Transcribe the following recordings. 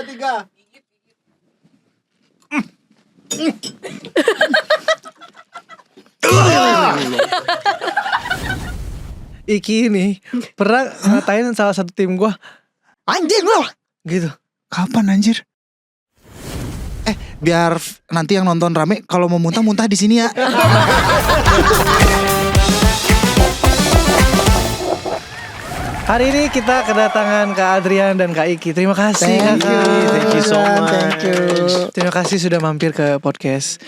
3. Iki ini pernah ngatain salah satu tim gue, Anjing lo. gitu. Kapan anjir? Biar nanti yang nonton rame, kalau mau muntah di sini ya. Hari ini kita kedatangan Kak Adrian dan Kak Iki. Terima kasih Thank you. Kakak. Thank you so much. Thank you. Terima kasih sudah mampir ke podcast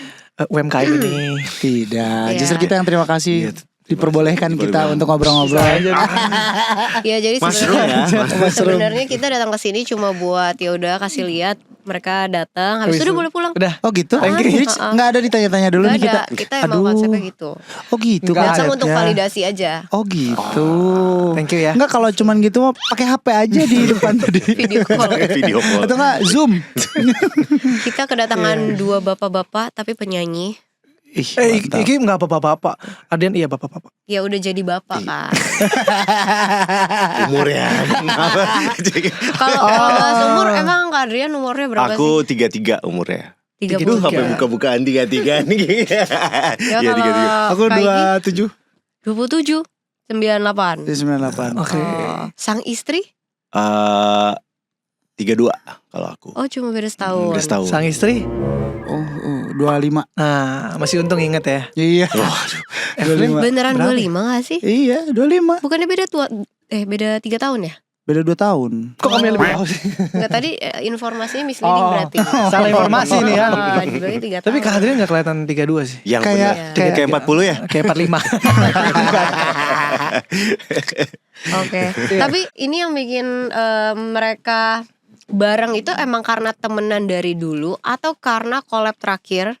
UMKM ini. Tidak, Iya. justru kita yang terima kasih. Diperbolehkan kita Diperbolehkan. untuk ngobrol-ngobrol. Ya jadi Mushroom sebenarnya kita datang ke sini cuma buat ya udah kasih lihat mereka datang habis itu udah boleh pulang. Udah. Oh gitu? Thank you. Jadi nggak ada ditanya-tanya dulu Nggak nih ada, kita emang konsepnya gitu. Oh gitu. Nggak Datang ada. untuk ya. validasi aja. Oh gitu. Thank you ya. Enggak, kalau cuman gitu mah pakai HP aja di depan tadi. Video call. Video call. Atau enggak Zoom. Kita kedatangan dua bapak-bapak tapi penyanyi. Ih, mantap. Iki nggak apa-apa. Adrian iya bapak-bapak. Ya udah jadi bapak kan. Umurnya. Kalau bahas umur emang Kak Adrian umurnya berapa Aku sih? 33 umurnya. 33. Duh, apa buka-bukaan 33 nih. Ya Ya, kalau 33. Aku Kak Iki 27. 27 98. Di 98. Oke. Sang istri? 32 kalau aku. Oh cuma beda setahun. Udah setahun. Sang istri? Oh, 25. Nah, masih untung inget ya. Iya. Waduh. 25. Beneran Berapa 25 gak sih? Iya, 25. Bukannya beda tua beda 3 tahun ya? Beda 2 tahun. Kok kami lebih tahu sih? Enggak tadi informasinya misleading Oh. berarti. Salah informasi nih ya. Dibilangnya 3 tahun. Tapi Kak Adrian gak kelihatan 32 sih. Yang Kayak- bener. Kayak 40 ya? Kayak 45. Oke. Tapi ini yang bikin mereka bareng itu emang karena temenan dari dulu atau karena collab terakhir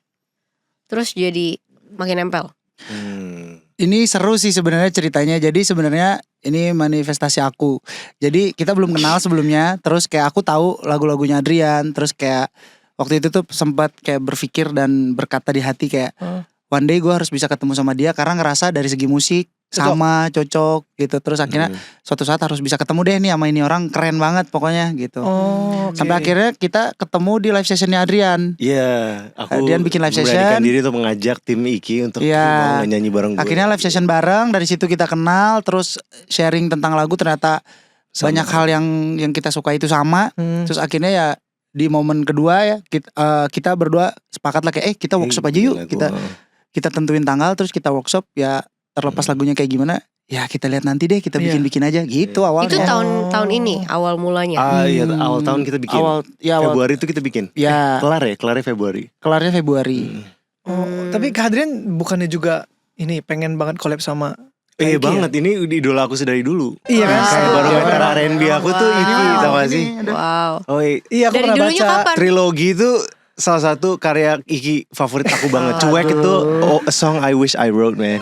terus jadi makin nempel? Ini seru sih sebenarnya ceritanya. Jadi sebenarnya ini manifestasi aku. Jadi kita belum kenal sebelumnya. Terus kayak aku tahu lagu-lagunya Adrian. Terus kayak waktu itu tuh sempat kayak berpikir dan berkata di hati kayak one day gue harus bisa ketemu sama dia karena ngerasa dari segi musik sama cocok gitu. Terus akhirnya suatu saat harus bisa ketemu deh nih sama ini orang keren banget pokoknya gitu. Oh, oke. Sampai akhirnya kita ketemu di live sessionnya Adrian. Iya, aku Adrian bikin live memberanikan session. diri untuk mengajak tim Iki untuk Iya. mau nyanyi bareng gue. Akhirnya live session bareng, dari situ kita kenal, terus sharing tentang lagu ternyata Sama. banyak hal yang kita suka itu sama. Terus akhirnya ya di momen kedua ya kita berdua sepakat lah kayak kita workshop aja yuk. Kita tentuin tanggal terus kita workshop ya, terlepas lagunya kayak gimana ya kita lihat nanti deh, kita bikin tahun gitu awalnya. Itu tahun ini awal mulanya. Iya, awal tahun kita bikin. Awal Februari itu kita bikin. ya Kelarnya Februari. kelarnya Februari. Oh, tapi Kak Adrian bukannya juga ini pengen banget collab sama Kak Iki Banget, ini idola aku dari dulu. Iya kan? Kayak barometer R&B aku tuh Iki, tau gak sih? Wow. Oh Iya, aku Dari pernah dulunya baca. kapan? Trilogi itu salah satu karya Iki favorit aku banget. Cuek itu a song I wish I wrote, man.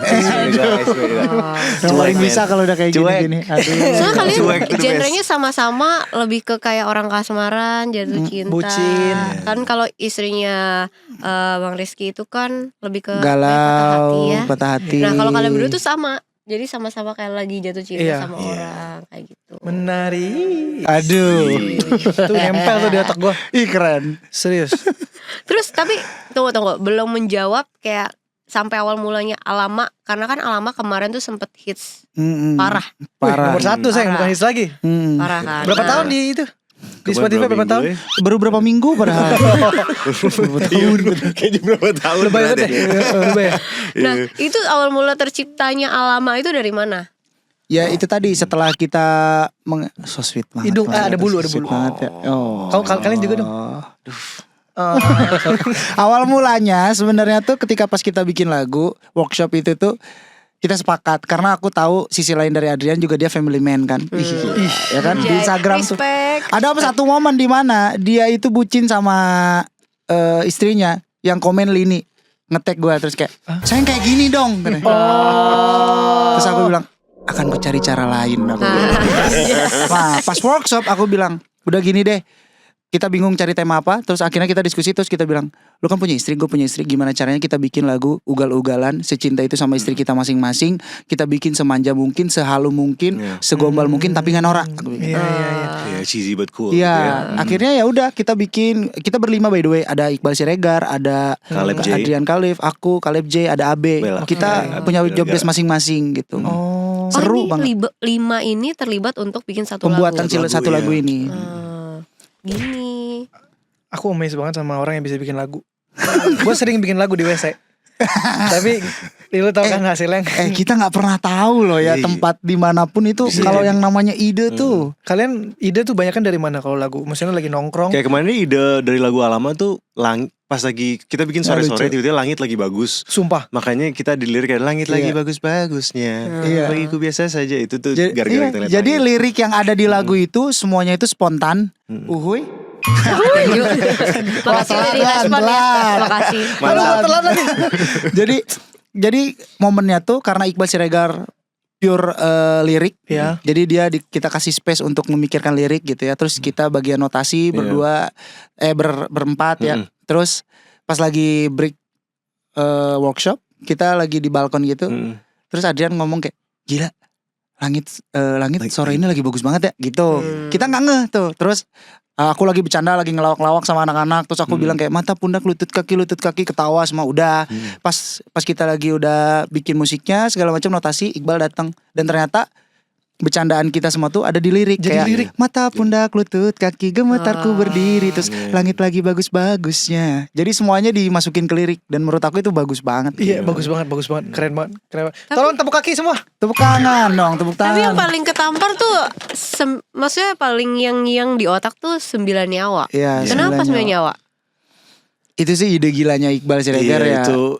Yang paling bisa kalau udah kayak Cuek. gini-gini. Aduh. Soalnya kalian Cuek tuh the genrenya sama-sama lebih ke kayak orang kasmaran, jatuh cinta. bucin. Kan kalau istrinya Bang Rizky itu kan lebih ke Galau, kayak patah hati. Nah kalau kalian berdua tuh sama. Jadi sama-sama kayak lagi jatuh cinta Iya. sama orang kayak gitu. Menari. Aduh. Itu nempel tuh di otak gue. Ih keren. Serius. Terus tapi tunggu belum menjawab kayak sampai awal mulanya Alama, karena kan Alama kemarin tuh sempet hits parah. Parah. Nomor 1 sayang, bukan hits lagi. Parah kan. Berapa Nah, tahun di itu? Di Spotify berapa tahun? Baru berapa minggu padahal. Kayaknya berapa tahun. Lebay banget berarti. ya. Lebay ya. Nah itu awal mula terciptanya Alama itu dari mana? Ya itu tadi setelah kita so sweet banget. Hidung, banget. ada bulu, So sweet ada bulu. banget ya. Oh. Kalian juga dong. Awal mulanya sebenarnya tuh ketika pas kita bikin lagu workshop itu tuh kita sepakat karena aku tahu sisi lain dari Adrian juga dia family man kan. Ya kan di Instagram tuh. Respect. Ada satu momen di mana dia itu bucin sama istrinya yang komen Lini nge-tag gue terus kayak sayang kayak gini dong. Terus aku bilang akan ku cari cara lain. Aku bilang. Nah pas workshop aku bilang udah gini deh, kita bingung cari tema apa, terus akhirnya kita diskusi, terus kita bilang, lu kan punya istri, gue punya istri, gimana caranya kita bikin lagu ugal-ugalan secinta itu sama istri kita masing-masing, kita bikin semanja mungkin, sehalu mungkin, segombal mungkin, tapi nggak norak. Iya. Iya, cheesy but cool. Iya, akhirnya ya udah kita bikin, kita berlima by the way, ada Iqbal Siregar, ada Caleb J. Adrian Khalif, aku, Caleb J, ada Abe, Bella. kita punya job desk masing-masing gitu. Oh. Seru ini banget. 5 ini terlibat untuk bikin satu Pembuatan lagu. satu lagu iya. ini. Gini. Aku amazed banget sama orang yang bisa bikin lagu. Gue sering bikin lagu di WC. Tapi lu tau kan hasilnya. Kita nggak pernah tahu loh ya Iya, iya. tempat dimanapun itu Bisa kalau jadi. yang namanya ide tuh. Kalian ide tuh banyak kan dari mana kalau lagu? Maksudnya lagi nongkrong. Kayak kemarin ini ide dari lagu Alama tuh pas lagi kita bikin sore-sore lucu. tiba-tiba langit lagi bagus. Sumpah. Makanya kita dilirik kayak langit lagi Iya. bagus-bagusnya. Iya. Bagiku biasa saja itu tuh Ja- gara-gara iya, kita lihat jadi langit. lirik yang ada di lagu itu semuanya itu spontan. Uhuy. Makasih dari respon ya. telat. Makasih. Mantap. jadi momennya tuh karena Iqbal Siregar pure lirik. Ya. Jadi kita kasih space untuk memikirkan lirik gitu ya. Terus kita bagian notasi berdua berempat ya. Terus pas lagi break workshop, kita lagi di balkon gitu. Terus Adrian ngomong kayak, "Gila, langit sore ini lagi bagus banget ya." Gitu. Kita nggak ngeh tuh. Terus aku lagi bercanda, lagi ngelawak-lawak sama anak-anak. Terus aku bilang kayak mata, pundak, lutut kaki, ketawa semua udah. Pas kita lagi udah bikin musiknya segala macam notasi, Iqbal datang dan ternyata bercandaan kita semua tuh ada di lirik. Jadi kayak lirik. mata, pundak, lutut, kaki, gemetarku berdiri. Terus langit lagi bagus-bagusnya. Jadi semuanya dimasukin ke lirik dan menurut aku itu bagus banget. Iya, bagus banget, keren banget. Tolong tepuk kaki semua. Tepuk tangan dong, tepuk tangan. Tapi yang paling ketampar tuh maksudnya paling yang di otak tuh 9 nyawa. Iya, Kenapa 9 nyawa? Itu sih ide gilanya Iqbal Siregar Iya, ya. itu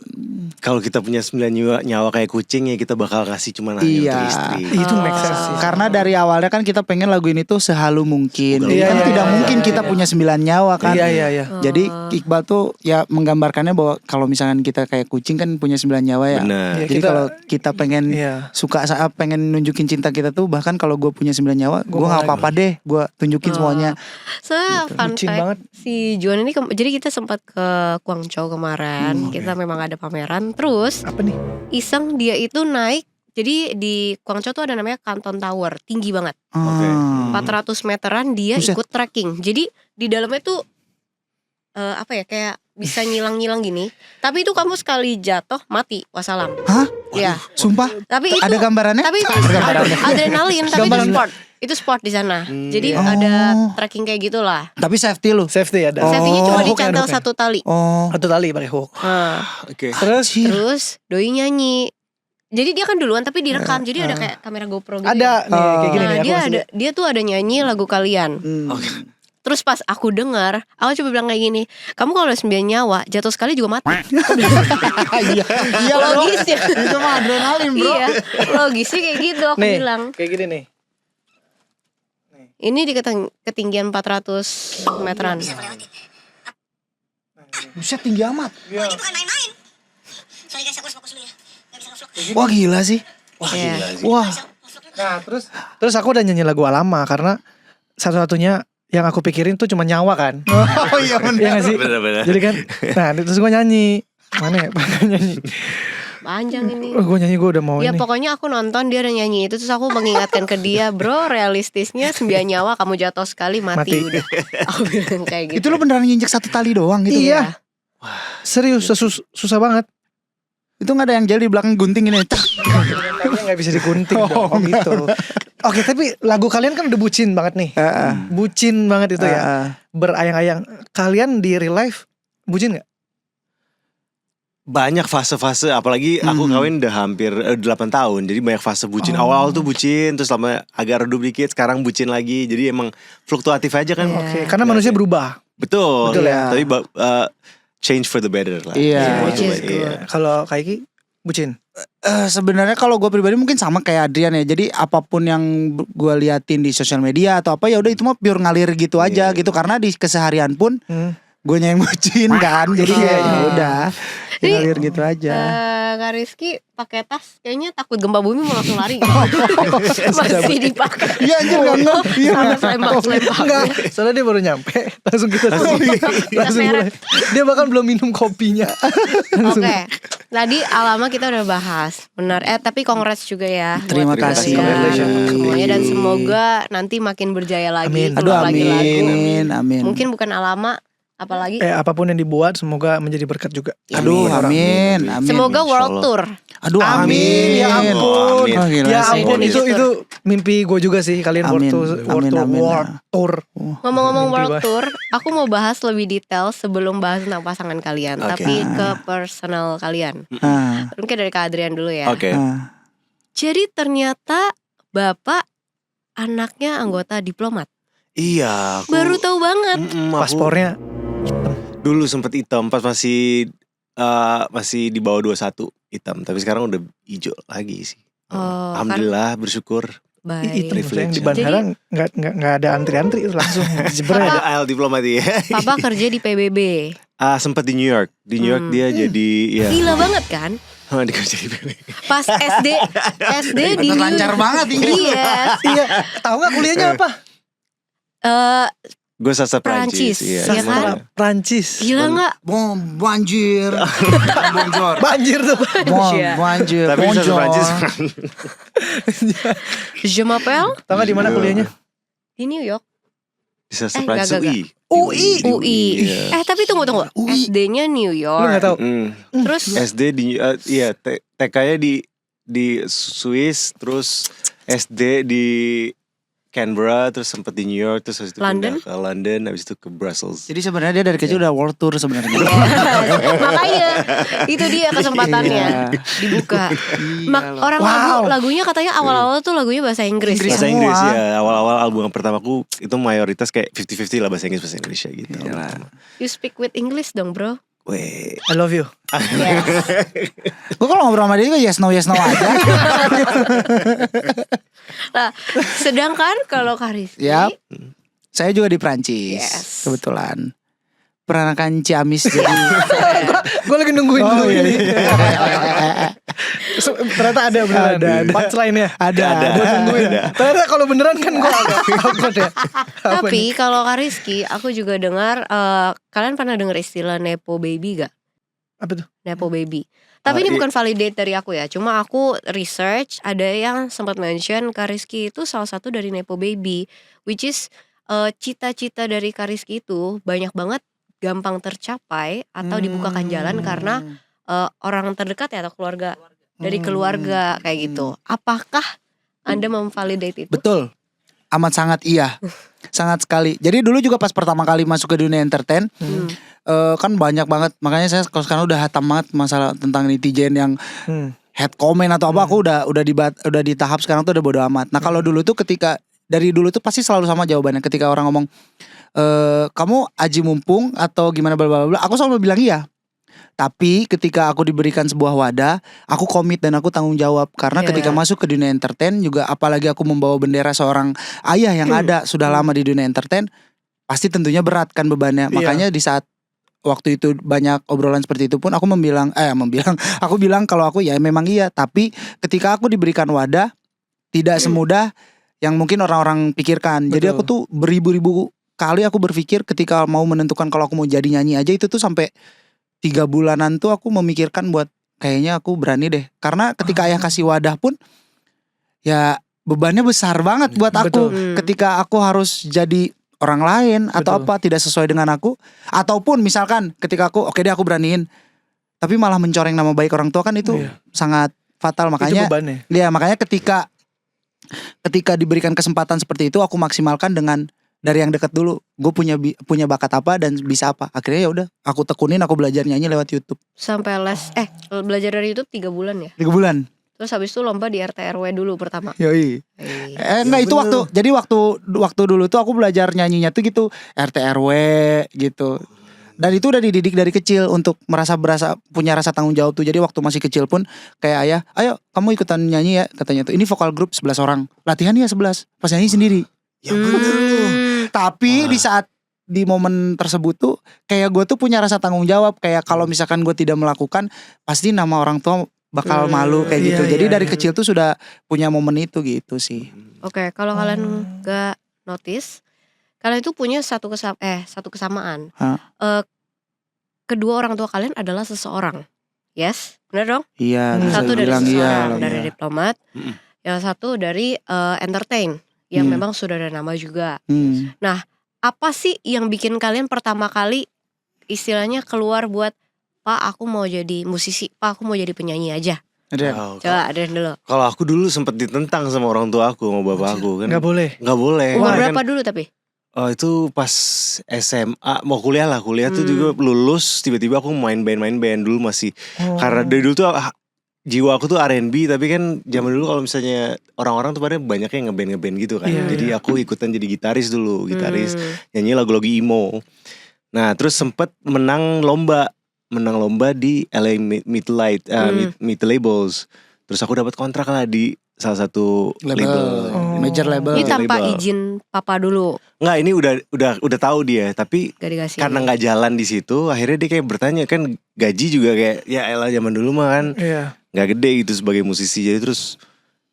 kalau kita punya 9 nyawa kayak kucing ya kita bakal kasih cuma hanya Iya. untuk istri. Itu make sense sih. Karena dari awalnya kan kita pengen lagu ini tuh sehalu mungkin. Iya, Kan iya, tidak iya, mungkin iya, kita iya. punya 9 nyawa kan. Iya. Jadi Iqbal tuh ya menggambarkannya bahwa kalau misalkan kita kayak kucing kan punya 9 nyawa ya. Benar. Iya, Jadi kita- kalau kita pengen Iya. suka saat pengen nunjukin cinta kita tuh, bahkan kalau gue punya 9 nyawa, gue mau nggak lagi. apa-apa deh, gue tunjukin semuanya. Soalnya fun Bucin fact, banget. si Juan ini jadi kita sempat ke Guangzhou kemarin. Kita memang ada pameran. Terus Apa nih? iseng dia itu naik. Jadi di Guangzhou tuh ada namanya Canton Tower, tinggi banget. Oke. 400 meteran dia Buset. ikut trekking. Jadi di dalamnya tuh apa ya, kayak bisa ngilang-ngilang gini. Tapi itu kamu sekali jatuh mati, wassalam. Hah? Iya. Sumpah? Tapi itu Ada gambarannya? Tapi itu adrenalin, tapi itu sport. Itu sport di sana. Jadi iya. ada Oh. trekking kayak gitulah. Tapi safety lu. Safety ada. Safety-nya cuma Hook-nya, dicantel hook-nya. satu tali. Oh. Satu tali pakai hook. Nah, Oke. Terus terus doi nyanyi. Jadi dia kan duluan tapi direkam. Jadi ada kayak kamera GoPro gitu. ada ya. nih kayak gini Nah, nih. Aku dia masih- dia tuh ada nyanyi lagu kalian. Terus pas aku dengar, aku coba bilang kayak gini, kamu kalau udah 9 nyawa, jatuh sekali juga mati. Iya. Iya Logisnya. Itu mah adrenalin, Bro. Iya, logisnya kayak gitu aku nih, bilang. kayak gini nih. Ini di ketinggian 400 meteran. Buset, tinggi amat. Ini bukan main-main. Sorry guys, aku harus fokus dulu ya. Gak bisa ngevlog. Wah, gila sih. Iya. Wah. Nah, terus aku udah nyanyi lagu Alama karena satu-satunya yang aku pikirin tuh cuma nyawa kan. Oh iya benar. Iya gak sih? Bener-bener. Jadi kan, nah terus gue nyanyi. Mana ya? nyanyi. Panjang ini. Gue nyanyi gue udah mau Ya ini. pokoknya aku nonton dia udah nyanyi itu. Terus aku mengingatkan ke dia, bro, realistisnya 9 nyawa kamu jatuh sekali mati, Mati. udah. Aku bilang kayak gitu. Itu lu beneran nginjek satu tali doang gitu. Iya. Serius, susah banget. Itu nggak ada yang jeli di belakang gunting ini. Cak. Kayaknya gak bisa digunting dong gitu. Oke, tapi lagu kalian kan udah bucin banget nih. Bucin banget itu ya. Berayang-ayang. Kalian di real life bucin gak? Banyak fase-fase, apalagi aku kawin udah hampir 8 tahun. Jadi banyak fase bucin. Awal-awal tuh bucin, terus lama agak redup dikit, sekarang bucin lagi. Jadi emang fluktuatif aja kan. Oke, karena manusia berubah. Betul. Betul ya. Tapi change for the better lah. Iya. Semua Which coba, is good. iya. Kalau Kaiki bucin. Sebenarnya kalau gue pribadi mungkin sama kayak Adrian ya. Jadi apapun yang gue liatin di sosial media atau apa ya udah itu mah pure ngalir gitu aja gitu. Karena di keseharian pun Guanya yang bucin kan. Jadi kayak ya udah Ini, ngalir gitu aja. Kak Rizky pakai tas kayaknya takut gempa bumi mau langsung lari. Masih dipakai. Iya anjir enggak. Iya. Sama selempang. Enggak, soalnya dia baru nyampe langsung kita langsung mulai. Dia bahkan belum minum kopinya. Oke. Tadi Alama kita udah bahas. Benar. Tapi congrats juga ya. Terima buat kasih. kalian semuanya dan semoga nanti makin berjaya lagi. Amin. Aduh keluar lagi lagu. amin. Mungkin bukan Alama, apalagi. Apapun yang dibuat semoga menjadi berkat juga. Aduh amin. Semoga world tour. Aduh Amin, ya ampun. Amin. Oh, gila Ya sih. ampun, Amin. itu mimpi gue juga sih, kalian Amin. world tour. Ngomong-ngomong Mimpi world banget. tour, aku mau bahas lebih detail sebelum bahas tentang pasangan kalian, Oke. tapi ke personal kalian. Ah, Mungkin dari Kak Adrian dulu ya. Oke. ah. Jadi ternyata Bapak anaknya anggota diplomat. Iya. aku- Baru tahu banget. aku Paspornya dulu sempet hitam pas masih di bawah 21 hitam, tapi sekarang udah hijau lagi sih. Oh, Alhamdulillah bersyukur. Baik. hitam, maksudnya yang di Privilege. bandara nggak ada antri-antri itu langsung jebret. Ada AL diplomat ya. Papa kerja di PBB. Sempat di New York. Di New York dia jadi ya. Gila banget kan? Dia kerja di PBB. Pas SD di Bener lancar banget Inggris. Yes. Iya, tahu nggak kuliahnya apa? Gue sastra Prancis, Prancis. Iya, ya kan? semuanya. Prancis. Gila nggak? Bom banjir. Bonjor. Banjir tuh. Bom Iya. banjir. Tapi sastra Bonjor. Prancis. Je m'appelle Tahu nggak di mana kuliahnya? di New York. Di sastra Enggak, Prancis enggak, UI. UI. Iya. Tapi tunggu. UI. SD-nya New Lu York. nggak tahu? Terus SD di TK-nya di Swiss, terus SD di Canberra, terus sempet di New York, terus habis itu London? pindah ke London, habis itu ke Brussels. Jadi sebenarnya dia dari kecil udah world tour sebenarnya. makanya itu dia kesempatannya Iya. dibuka. Orang Wow. lagunya katanya awal-awal tuh lagunya bahasa Inggris. Inggris. Ya? Bahasa semua. Inggris ya, awal-awal album pertamaku itu mayoritas kayak 50-50 lah bahasa Inggris bahasa Indonesia gitu. You speak with English dong, bro. Weh. I love you. Gue kalau ngobrol sama dia juga yes no aja. Nah, sedangkan kalau Kak Rizky, Yap. Saya juga di Prancis. Yes. Kebetulan. Peranakan Ciamis jadi. Gue lagi nungguin Oh, dulu iya, ini. iya. Ternyata ada beneran. Ada. Punchline-nya. Ada. Gue tungguin. Ternyata kalau beneran kan gue agak takut ya. Apa tapi nih? kalau Kak Rizky, aku juga dengar kalian pernah dengar istilah nepo baby gak? Apa tuh? Nepo baby. Tapi ini iya. bukan validate dari aku ya. Cuma aku research, ada yang sempat mention Kak Rizky itu salah satu dari nepo baby, which is cita-cita dari Kak Rizky itu banyak banget gampang tercapai atau dibukakan jalan karena orang terdekat ya atau keluarga dari keluarga kayak gitu. Apakah Anda memvalidate itu? Betul. Amat sangat iya. Sangat sekali. Jadi dulu juga pas pertama kali masuk ke dunia entertain, kan banyak banget. Makanya saya kalau sekarang udah hatam banget masalah tentang netizen yang head comment atau apa, aku udah di tahap sekarang tuh udah bodo amat. Nah, kalau dulu tuh ketika dari dulu tuh pasti selalu sama jawabannya ketika orang ngomong kamu aji mumpung atau gimana bla bla bla, aku selalu bilang iya. Tapi ketika aku diberikan sebuah wadah, aku komit dan aku tanggung jawab. Karena Iya. ketika masuk ke dunia entertain juga, apalagi aku membawa bendera seorang ayah yang ada sudah lama di dunia entertain, pasti tentunya berat kan bebannya. Iya. Makanya di saat waktu itu banyak obrolan seperti itu pun aku aku bilang kalau aku ya memang iya. Tapi ketika aku diberikan wadah, tidak semudah yang mungkin orang-orang pikirkan. Jadi Betul. aku tuh beribu-ribu kali aku berpikir ketika mau menentukan kalau aku mau jadi nyanyi aja, itu tuh sampai 3 bulanan tuh aku memikirkan buat kayaknya aku berani deh. Karena ketika ayah kasih wadah pun ya bebannya besar banget buat aku. Betul. Ketika aku harus jadi orang lain atau Betul. apa tidak sesuai dengan aku, ataupun misalkan ketika aku oke deh aku beraniin, tapi malah mencoreng nama baik orang tua, kan itu Iya. sangat fatal. Itu Makanya bebannya. ya makanya ketika diberikan kesempatan seperti itu, aku maksimalkan dengan dari yang dekat dulu. Gue punya bakat apa dan bisa apa. Akhirnya ya udah, aku tekunin, aku belajar nyanyi lewat YouTube. Sampai belajar dari YouTube 3 bulan ya. 3 bulan. Terus habis itu lomba di RT RW dulu pertama. Yoi. Enggak, itu waktu dulu tuh aku belajar nyanyinya tuh gitu, RT RW gitu. Dan itu udah dididik dari kecil untuk merasa punya rasa tanggung jawab tuh. Jadi waktu masih kecil pun kayak ayah, ayo kamu ikutan nyanyi ya, katanya tuh. Ini vokal grup 11 orang. Latihan ya 11. Pas nyanyi sendiri. Ya bener lu. Tapi di saat di momen tersebut tuh kayak gue tuh punya rasa tanggung jawab, kayak kalau misalkan gue tidak melakukan pasti nama orang tua bakal malu kayak gitu. Iya, Jadi iya, dari iya. kecil tuh sudah punya momen itu gitu sih. Oke, kalau kalian gak notice, kalian itu punya satu kesamaan. Hah? Kedua orang tua kalian adalah seseorang. Yes, benar dong? Iya, bisa Satu dari bilang seseorang, iya. dari diplomat. Yang satu dari entertain, yang Hmm. memang sudah ada nama juga. Hmm. Apa sih yang bikin kalian pertama kali istilahnya keluar buat, Pak aku mau jadi musisi, Pak aku mau jadi penyanyi aja. Ada. Wow, Coba ada dulu. kalau aku dulu sempet ditentang sama orang tua aku, sama bapak aku kan. Nggak boleh. Nggak boleh. Umur Kan- berapa dulu tapi? Oh itu pas SMA mau kuliah tuh juga lulus tiba-tiba aku main band dulu masih karena dari dulu tuh jiwa aku tuh R&B, tapi kan zaman dulu kalau misalnya orang-orang tuh pada banyak yang ngeband gitu kan. Iya, Jadi aku ikutan jadi gitaris dulu, nyanyi lagu-lagu emo. Nah terus sempet menang lomba di LA Meet Labels. Terus aku dapat kontrak lah di salah satu label. Major label. Ini tanpa label. izin papa dulu, Nggak, ini udah tahu dia, tapi gak dikasih. karena nggak jalan di situ, akhirnya dia kayak bertanya kan gaji juga kayak ya elah zaman dulu mah kan Iya. nggak gede gitu sebagai musisi, jadi terus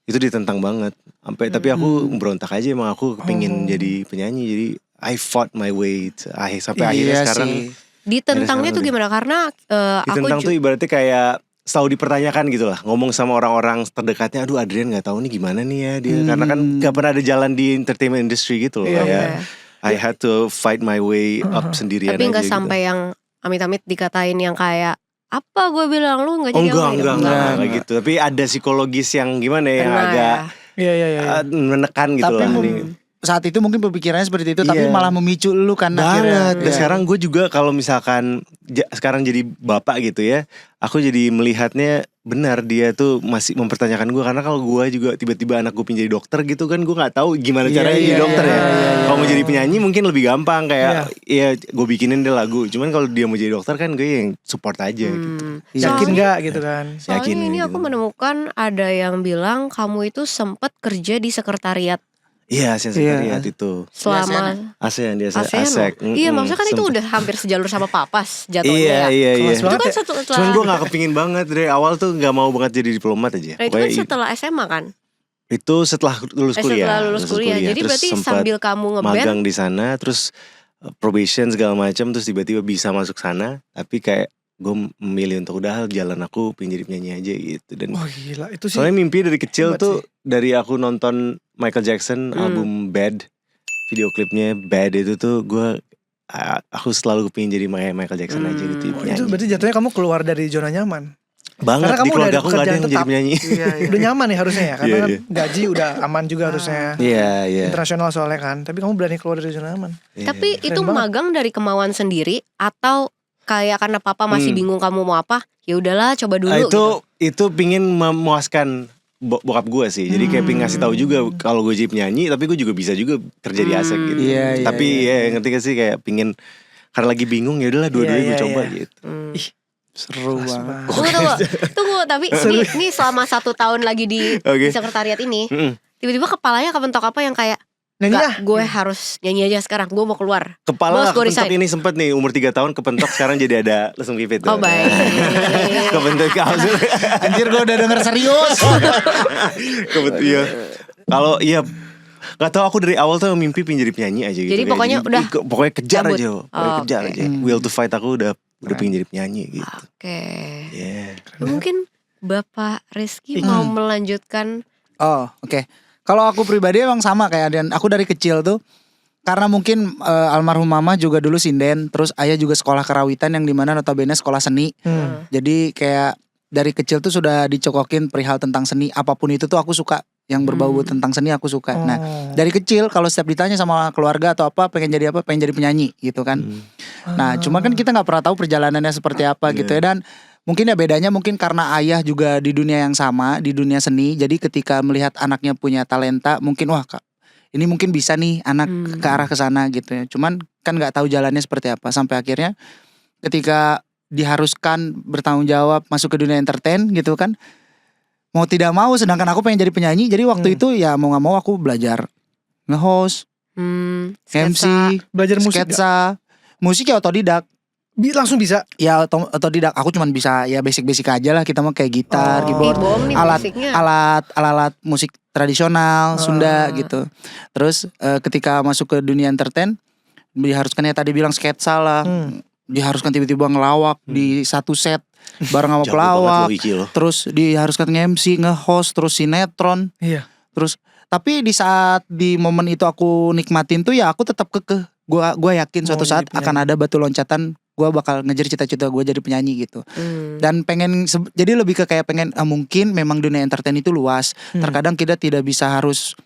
itu ditentang banget. Tapi aku berontak aja, emang aku kepingin jadi penyanyi, jadi I fought my way sampai akhirnya Iya sekarang sih. Ditentangnya sekarang tuh gimana? Karena aku ditentang tuh ibaratnya kayak selalu dipertanyakan gitu lah, ngomong sama orang-orang terdekatnya, aduh Adrian nggak tahu nih gimana nih ya dia, karena kan nggak pernah ada jalan di entertainment industry gitu loh. Iya, Kayak Oke. I had to fight my way up sendirian Tapi nggak aja gitu. sampai yang amit-amit dikatain yang kayak apa gue bilang lu nggak Oh jadi enggak apa gitu. Tapi ada psikologis yang gimana ya, yang Kena agak Iya. menekan gitu Tapi lah. saat itu mungkin pemikirannya seperti itu, tapi Iya. malah memicu lu kan akhirnya. Banget. Dan sekarang gue juga kalau misalkan sekarang jadi bapak gitu ya, aku jadi melihatnya benar dia tuh masih mempertanyakan gue, karena kalau gue juga tiba-tiba anak gue pengen jadi dokter gitu kan, gue nggak tahu gimana caranya jadi dokter ya. Kalau mau jadi penyanyi mungkin lebih gampang, kayak ya gue bikinin dia lagu. Cuman kalau dia mau jadi dokter kan gue yang support aja gitu. Yakin nggak gitu kan? Soalnya Yakin ini gitu. aku menemukan ada yang bilang kamu itu sempat kerja di sekretariat Iya, sekretariat itu. selama ASEAN dia ASEAN loh. ASEC. Iya maksudnya kan itu udah hampir sejalur sama papas jatuhnya ya. Iya. Kelas Itu banget kan ya. setelah Cuman gue gak kepingin banget dari awal tuh, gak mau banget jadi diplomat aja. Nah itu kan Pokoknya setelah SMA kan? itu setelah lulus kuliah. Setelah lulus kuliah. Jadi Terus berarti sempat sambil kamu ngeband magang di sana, terus probation segala macam, terus tiba-tiba bisa masuk sana. Tapi kayak gue memilih untuk udah jalan aku pengen jadi penyanyi aja gitu. Dan Wah gila itu sih. soalnya mimpi dari kecil hebat tuh, dari aku nonton Michael Jackson album Bad, video klipnya Bad itu tuh aku selalu pengen jadi Michael Jackson aja gitu. Oh, itu berarti jatuhnya kamu keluar dari zona nyaman. Banget, Karena kamu di keluarga udah aku gak ada pekerjaan yang jadi tetap. penyanyi. Udah nyaman nih harusnya ya, karena Iya, kan iya. gaji udah aman juga harusnya. Iya. Internasional soalnya kan, tapi kamu berani keluar dari zona aman. Tapi itu Keren banget. magang dari kemauan sendiri atau kayak karena papa masih bingung kamu mau apa? Ya udahlah coba dulu itu pingin memuaskan bokap gue sih. Jadi kayak pengen ngasih tahu juga kalau gue jadi penyanyi, tapi gue juga bisa juga kerja di ASEC gitu. Iya, Tapi ya ngerti gak sih, kayak pingin karena lagi bingung, ya udahlah dua-duanya gue coba gitu. Seru banget. Tunggu, tapi ini selama 1 tahun lagi di sekretariat ini, tiba-tiba kepalanya kepentok apa yang kayak Nyanyi Gak, ah. gue harus nyanyi aja sekarang. Gue mau keluar. Kepala Bos, gue kepentok resign. ini sempet nih umur 3 tahun kepentok, sekarang jadi ada lesung pipit. Oh baik. Kepentok kaos. Anjir gue udah denger serius. Kepentok iya. Kalau iya gak tau, aku dari awal tuh mimpi pengen jadi penyanyi aja gitu. Jadi Kayak pokoknya udah pokoknya kejar cabut. aja. Pokoknya kejar oke. aja. Will to fight aku udah pengen jadi penyanyi gitu. Oke. Yeah. Mungkin Bapak Rizky mau melanjutkan. Oh oke. Kalau aku pribadi emang sama kayak Adian. Aku dari kecil tuh, karena mungkin almarhum mama juga dulu sinden, terus ayah juga sekolah kerawitan yang dimana notabene sekolah seni. Jadi kayak dari kecil tuh sudah dicokokin perihal tentang seni, apapun itu tuh aku suka. Yang berbau tentang seni aku suka. Nah dari kecil kalau setiap ditanya sama keluarga atau apa, pengen jadi apa, pengen jadi penyanyi gitu kan. Nah cuma kan kita gak pernah tahu perjalanannya seperti apa gitu ya. Dan mungkin ya bedanya mungkin karena ayah juga di dunia yang sama, di dunia seni. Jadi ketika melihat anaknya punya talenta, mungkin wah Kak, ini mungkin bisa nih anak ke arah kesana gitu ya. Cuman kan gak tahu jalannya seperti apa. Sampai akhirnya ketika diharuskan bertanggung jawab masuk ke dunia entertain gitu kan, mau tidak mau, sedangkan aku pengen jadi penyanyi. Jadi waktu itu ya mau gak mau aku belajar nge-host, MC, Belajar musik gak? sketsa, musik ya otodidak. Langsung bisa. Ya otodidak. Aku cuman bisa ya basic aja lah. Kita mah kayak gitar, Oh. keyboard, bohong nih basicnya. alat musik tradisional Sunda gitu. Terus ketika masuk ke dunia entertain, diharuskan ya tadi bilang sketsa lah. Diharuskan tiba-tiba ngelawak di satu set bareng sama Jago pelawak. banget lo Iki lo. Terus diharuskan nge-MC, nge-host, terus sinetron. Iya. Terus tapi di saat di momen itu aku nikmatin tuh ya aku tetap kekeh. Gua yakin suatu Mau saat jadi akan ada batu loncatan. Gua bakal ngejar cita-cita gue jadi penyanyi gitu. Dan pengen jadi lebih ke kayak pengen mungkin memang dunia entertain itu luas. Terkadang kita tidak bisa harus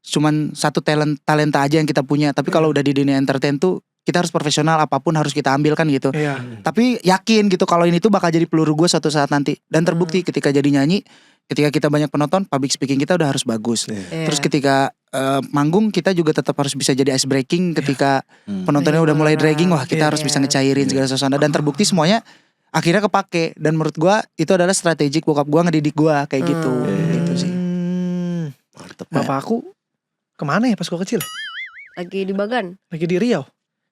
cuman satu talenta aja yang kita punya. Tapi kalau udah di dunia entertain tuh kita harus profesional, apapun harus kita ambil kan gitu. Iya. Tapi yakin gitu kalau ini tuh bakal jadi peluru gue suatu saat nanti. Dan terbukti ketika jadi nyanyi, ketika kita banyak penonton, public speaking kita udah harus bagus. Terus ketika manggung kita juga tetap harus bisa jadi ice breaking. Ketika penontonnya udah mulai dragging, wah kita harus bisa ngecairin segala suasana. Dan terbukti semuanya akhirnya kepake. Dan menurut gue itu adalah strategik bokap gue ngedidik gue kayak gitu. Gitu sih. Mantep. Bapak aku kemana ya pas gue kecil? Lagi di Bagan. Lagi di Riau.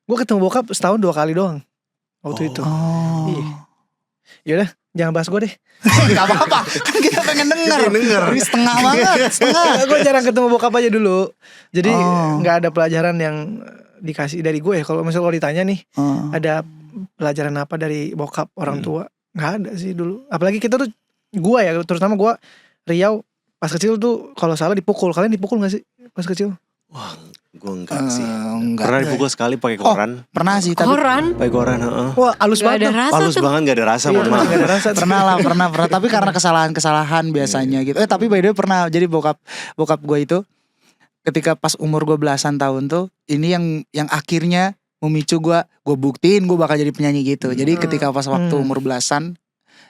Gue ketemu bokap setahun 2 kali doang waktu itu. Oh. Iya. Yaudah, jangan bahas gue deh. Gak apa-apa, kan kita pengen denger. Ini setengah banget, setengah. Gue jarang ketemu bokap aja dulu. Jadi Oh. nggak ada pelajaran yang dikasih dari gue ya. Kalau misalnya ditanya nih, Oh. ada pelajaran apa dari bokap orang tua? Nggak ada sih dulu. Apalagi kita tuh, gue ya, terutama gue Riau pas kecil tuh kalau salah dipukul. Kalian dipukul nggak sih pas kecil? Wah, gue enggak sih. Enggak. Pernah dipukul sekali pakai koran. Pernah sih tapi Koran. Pakai koran, heeh. Wah, halus Gak ada banget. rasa Halus tuh. banget gak ada rasa, Iya, mohon maaf. nggak ada rasa. pernah lah pernah tapi karena kesalahan biasanya gitu. Tapi by the way pernah. Jadi bokap gue itu ketika pas umur gue belasan tahun tuh ini yang akhirnya memicu gue buktiin gue bakal jadi penyanyi gitu. Jadi ketika pas waktu umur belasan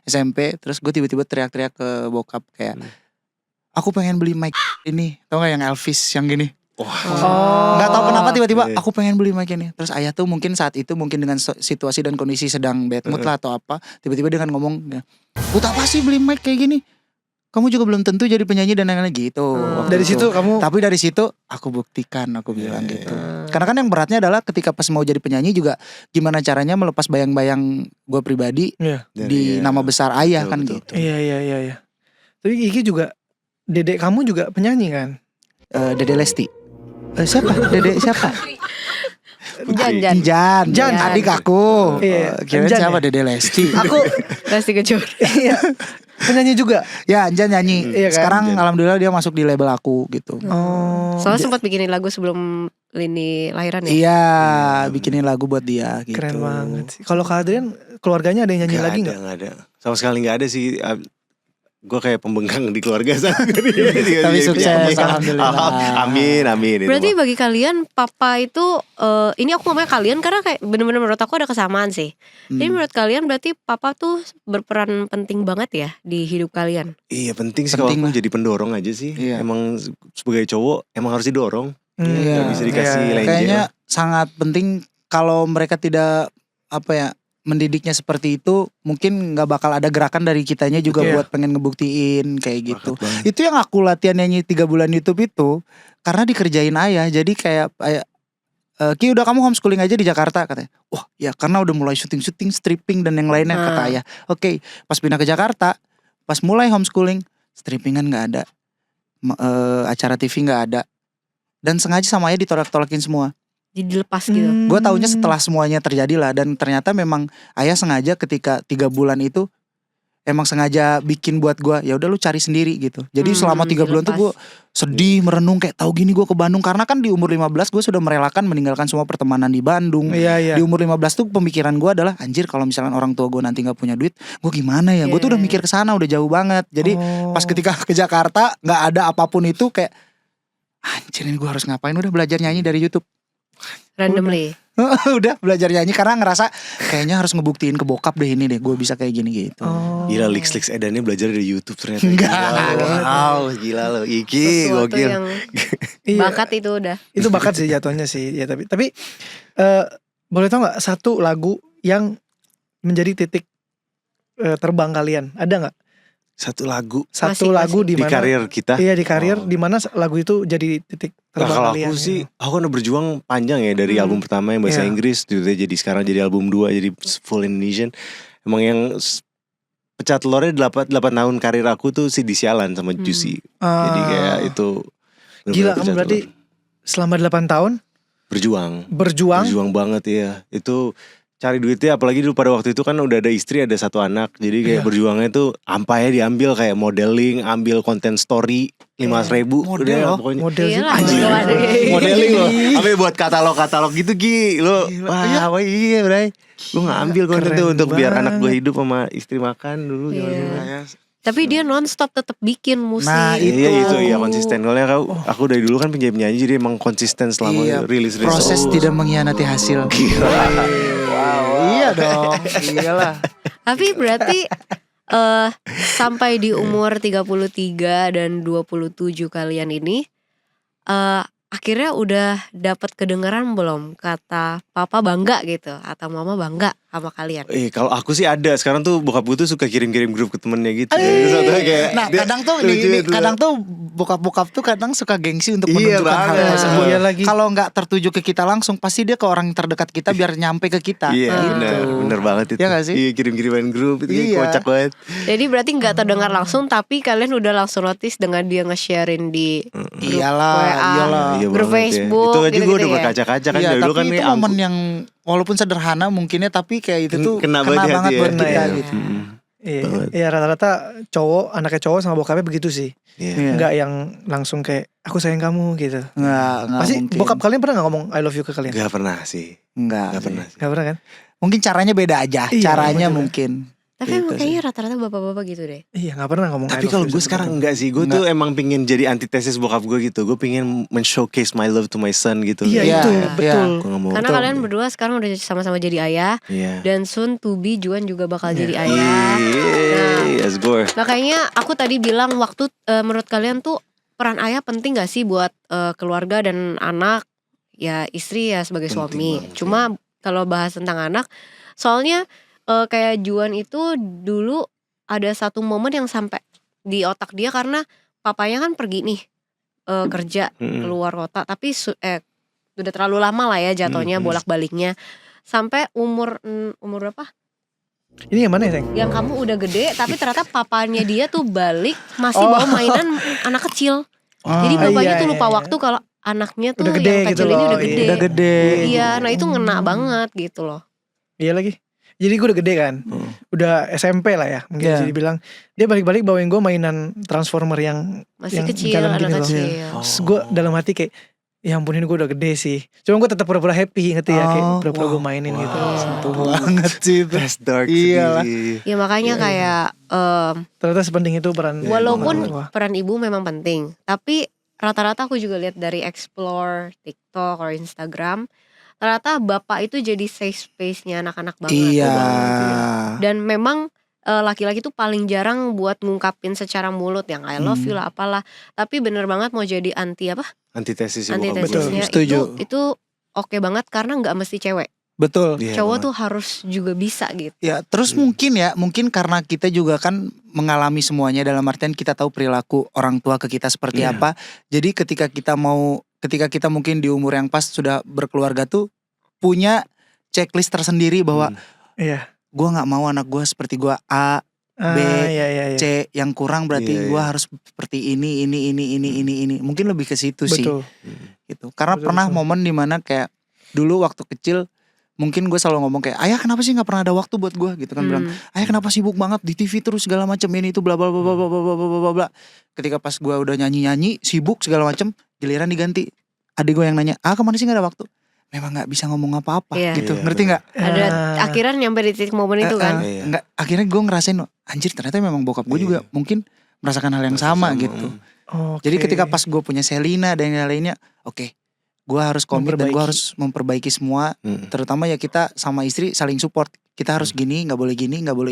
SMP, terus gue tiba-tiba teriak-teriak ke bokap kayak aku pengen beli mic ini, tau gak yang Elvis yang gini. Nggak tahu kenapa tiba-tiba aku pengen beli mic ini. Terus ayah tuh mungkin saat itu mungkin dengan situasi dan kondisi sedang bad mood lah atau apa, tiba-tiba dengan ngomong, "Buat apa sih beli mic kayak gini? Kamu juga belum tentu jadi penyanyi dan lain-lain gitu." Waktu Dari itu. situ kamu. Tapi dari situ aku buktikan, aku bilang gitu. Karena kan yang beratnya adalah ketika pas mau jadi penyanyi juga gimana caranya melepas bayang-bayang gue pribadi Iya. di nama besar ayah kan betul, gitu. Iya. Tapi Iki juga, dedek kamu juga penyanyi kan? Dede Lesti. Siapa? Dede siapa? Jan. Jan, adik aku. Iya, Kira Jan siapa ya? Dede Lesti? Aku Lesti Kejora. iya penyanyi juga. Ya, Jan nyanyi. Iya kan? Sekarang alhamdulillah dia masuk di label aku gitu. Oh, Soalnya sempat bikinin lagu sebelum Lini lahiran ya. Iya, bikinin lagu buat dia gitu. keren banget sih. Kalau Kak Adrian keluarganya ada yang nyanyi lagi nggak? Gak ada. Sama sekali gak ada sih. Gue kayak pembengkang di keluarga sana. Tapi sukses, alhamdulillah. Amin. Berarti bagi kalian papa itu ini aku ngomongnya kalian karena kayak bener-bener menurut aku ada kesamaan sih. Jadi menurut kalian berarti papa tuh berperan penting banget ya di hidup kalian. Iya penting sih kalau Penting aku lah. jadi pendorong aja sih. Iya. Emang sebagai cowok emang harus didorong. Iya. Gak bisa dikasih Iya. lenjer. Kayaknya sangat penting kalau mereka tidak mendidiknya seperti itu, mungkin nggak bakal ada gerakan dari kitanya juga Iya. buat pengen ngebuktiin kayak gitu. Banget banget. Itu yang aku latihan nyanyi 3 bulan YouTube itu karena dikerjain ayah. Jadi kayak Ki udah kamu homeschooling aja di Jakarta katanya. Wah ya karena udah mulai syuting stripping dan yang lainnya kata ayah. Oke, pas pindah ke Jakarta, pas mulai homeschooling strippingan nggak ada, acara TV nggak ada, dan sengaja sama ayah ditolak-tolakin semua. Jadi dilepas gitu. Gue taunya setelah semuanya terjadi lah. Dan ternyata memang ayah sengaja ketika 3 bulan itu emang sengaja bikin buat gue, ya udah lu cari sendiri gitu. Jadi selama 3 bulan tuh gue sedih, merenung kayak tahu gini gue ke Bandung. Karena kan di umur 15 gue sudah merelakan meninggalkan semua pertemanan di Bandung. Iya. Di umur 15 tuh pemikiran gue adalah anjir kalau misalkan orang tua gue nanti gak punya duit, gue gimana ya. Gue tuh udah mikir ke sana udah jauh banget. Jadi pas ketika ke Jakarta gak ada apapun itu kayak anjir ini gue harus ngapain. Udah belajar nyanyi dari YouTube. Randomly. Udah belajar nyanyi karena ngerasa kayaknya harus ngebuktiin ke bokap deh ini deh gue bisa kayak gini gitu. Gila Lix Edannya belajar dari YouTube ternyata. Enggak. Wow, gila lo. Iki Sesuatu gokil. yang Iya. bakat itu udah. Itu bakat sih jatuhnya sih. Ya tapi boleh tau nggak satu lagu yang menjadi titik terbang kalian? Ada nggak? Satu lagu Satu Masih- lagu masih. di di mana? karir kita. Iya di karir Oh. di mana lagu itu jadi titik Nah, terbang kalau kalian. aku sih, aku kan udah berjuang panjang ya dari album pertama yang bahasa Iya. Inggris, jadi sekarang jadi album 2 jadi full Indonesian. Emang yang pecah telurnya 8 tahun karir aku tuh si Disialan sama Juicy. Ah. Jadi kayak itu Gila bener-bener kamu pecah berarti telur. selama 8 tahun berjuang berjuang. banget ya. Itu cari duitnya, apalagi dulu pada waktu itu kan udah ada istri, ada satu anak. Jadi kayak Iya. berjuangnya tuh ampai diambil kayak modeling, ambil konten story 500.000 Model udah loh. pokoknya. Model Iya sih. lah, Anjing. modeling. Modeling loh. Ambil buat katalog gitu Gi. Lo wah iya Bray. Gue ngambil konten Keren tuh untuk biar banget. anak gue hidup sama istri makan dulu. Iya. zaman-zaman. Tapi dia nonstop tetap bikin musik. Nah, Iya itu ya konsisten. Soalnya aku dari dulu kan penyanyi jadi emang konsisten selama Iya, rilis. proses tidak mengkhianati hasil. Iya dong, iyalah. Tapi berarti sampai di umur 33 dan 27 kalian ini akhirnya udah dapat kedengeran belum kata papa bangga gitu atau mama bangga sama kalian? Kalau aku sih ada. Sekarang tuh bokap gue tuh suka kirim-kirim grup ke temennya gitu. Terus waktu kayak Nah dia kadang tuh lucu ini itu. kadang tuh bokap tuh kadang suka gengsi untuk Iya menunjukkan hal banget. tersebut. Iya lagi. Kalau nggak tertuju ke kita langsung, pasti dia ke orang terdekat kita biar nyampe ke kita. Iya Gitu. bener banget itu. Iya gak sih? Iya kirim-kiriman grup itu kayak Iya. kocak banget. Jadi berarti nggak terdengar langsung tapi kalian udah langsung notice dengan dia nge-sharein di Iyalah, WA, iyalah. Iya grup banget ya. Facebook, Itu aja gue gitu-gitu udah ya. berkaca-kaca kan Iya, dari tapi dulu kan itu nih momen yang walaupun sederhana mungkinnya, tapi kayak itu tuh kena kena banget banget ya. buat kita Iya. gitu. Iya, Banget. iya rata-rata anaknya cowok sama bokapnya begitu sih. Iya. Iya. Enggak yang langsung kayak aku sayang kamu gitu. Nggak Pasti mungkin. bokap kalian pernah gak ngomong I love you ke kalian? Gak pernah sih. Nggak Gak pernah sih. Gak pernah kan? Mungkin caranya beda aja. Iya, Caranya betul. mungkin. Tapi Gitu emang kayaknya rata-rata bapak-bapak gitu deh. Iya gak pernah ngomong I Tapi love kalau you gue sama sekarang kamu. enggak sih. Gue tuh emang pingin jadi antitesis bokap gue gitu. Gue pingin men-showcase my love to my son gitu. Iya Iya, itu iya. betul. Gue gak mau. Karena kalian berdua sekarang udah sama-sama jadi ayah Iya. dan soon to be Juan juga bakal jadi ayah. Iya, yes gue. Makanya aku tadi bilang waktu menurut kalian tuh peran ayah penting gak sih buat keluarga dan anak, ya istri ya sebagai Penting suami. banget, Cuma kalau bahas tentang anak, soalnya kayak Juan itu dulu ada satu momen yang sampai di otak dia karena papanya kan pergi nih kerja keluar kota, tapi udah terlalu lama lah ya jatuhnya bolak-baliknya sampai umur berapa? Ini yang mana ya Seng? Yang kamu udah gede tapi ternyata papanya dia tuh balik masih bawa mainan anak kecil. Jadi bapaknya iya, tuh lupa iya. waktu kalau anaknya tuh Udah gede yang gitu kecil ini loh, udah iya. gede. Udah gede. Iya, nah itu ngena banget gitu loh. Iya lagi. Jadi gue udah gede kan. Udah SMP lah ya. Mungkin Iya. bisa dibilang. Dia balik-balik bawain gue mainan Transformer yang Masih yang kecil, jalan anak gini loh. kecil. Terus gue dalam hati kayak ya ampun ini gue udah gede sih. Cuma gue tetap pura-pura happy ngerti ya. Kayak Oh, pura-pura gue mainin gitu. Sentuh banget sih itu. Fast dark Iyalah. sendiri. Ya makanya kayak Ternyata sepenting itu peran. walaupun Wah. peran ibu memang penting, tapi rata-rata aku juga lihat dari explore TikTok atau Instagram, ternyata bapak itu jadi safe space-nya anak-anak banget. Iya. Dan memang laki-laki tuh paling jarang buat ngungkapin secara mulut yang I love you lah apalah. Tapi bener banget mau jadi anti apa? Antitesis ya bokap gue. Antitesisnya Setuju. itu oke banget karena nggak mesti cewek. Betul. Iya, Cowok banget. tuh harus juga bisa gitu. Ya, terus mungkin karena kita juga kan mengalami semuanya, dalam artian kita tahu perilaku orang tua ke kita seperti Iya. apa. Jadi ketika kita mungkin di umur yang pas sudah berkeluarga tuh punya checklist tersendiri bahwa Iya. gue nggak mau anak gue seperti gue A, B, iya. C, yang kurang berarti Iya, gue iya. harus seperti ini. Mungkin lebih ke situ sih. Betul. Gitu. Karena Betul, pernah betul. momen dimana kayak dulu waktu kecil mungkin gue selalu ngomong kayak ayah kenapa sih nggak pernah ada waktu buat gue gitu kan, bilang ayah kenapa sibuk banget di TV terus segala macam ini itu bla bla bla bla bla bla bla bla bla. Ketika pas gue udah nyanyi sibuk segala macam, giliran diganti adik gue yang nanya kemana sih nggak ada waktu, memang nggak bisa ngomong apa-apa Iya. gitu, Iya, ngerti nggak? Ada akhirnya nyampe di titik momen itu kan. Iya. Nggak, akhirnya gue ngerasain anjir ternyata memang bokap gue juga mungkin merasakan hal yang sama gitu. Oke. Jadi ketika pas gue punya Selina dan yang lainnya, oke, gue harus komit dan gue Memperbaiki. harus memperbaiki semua. Terutama ya kita sama istri saling support. Kita harus gini, nggak boleh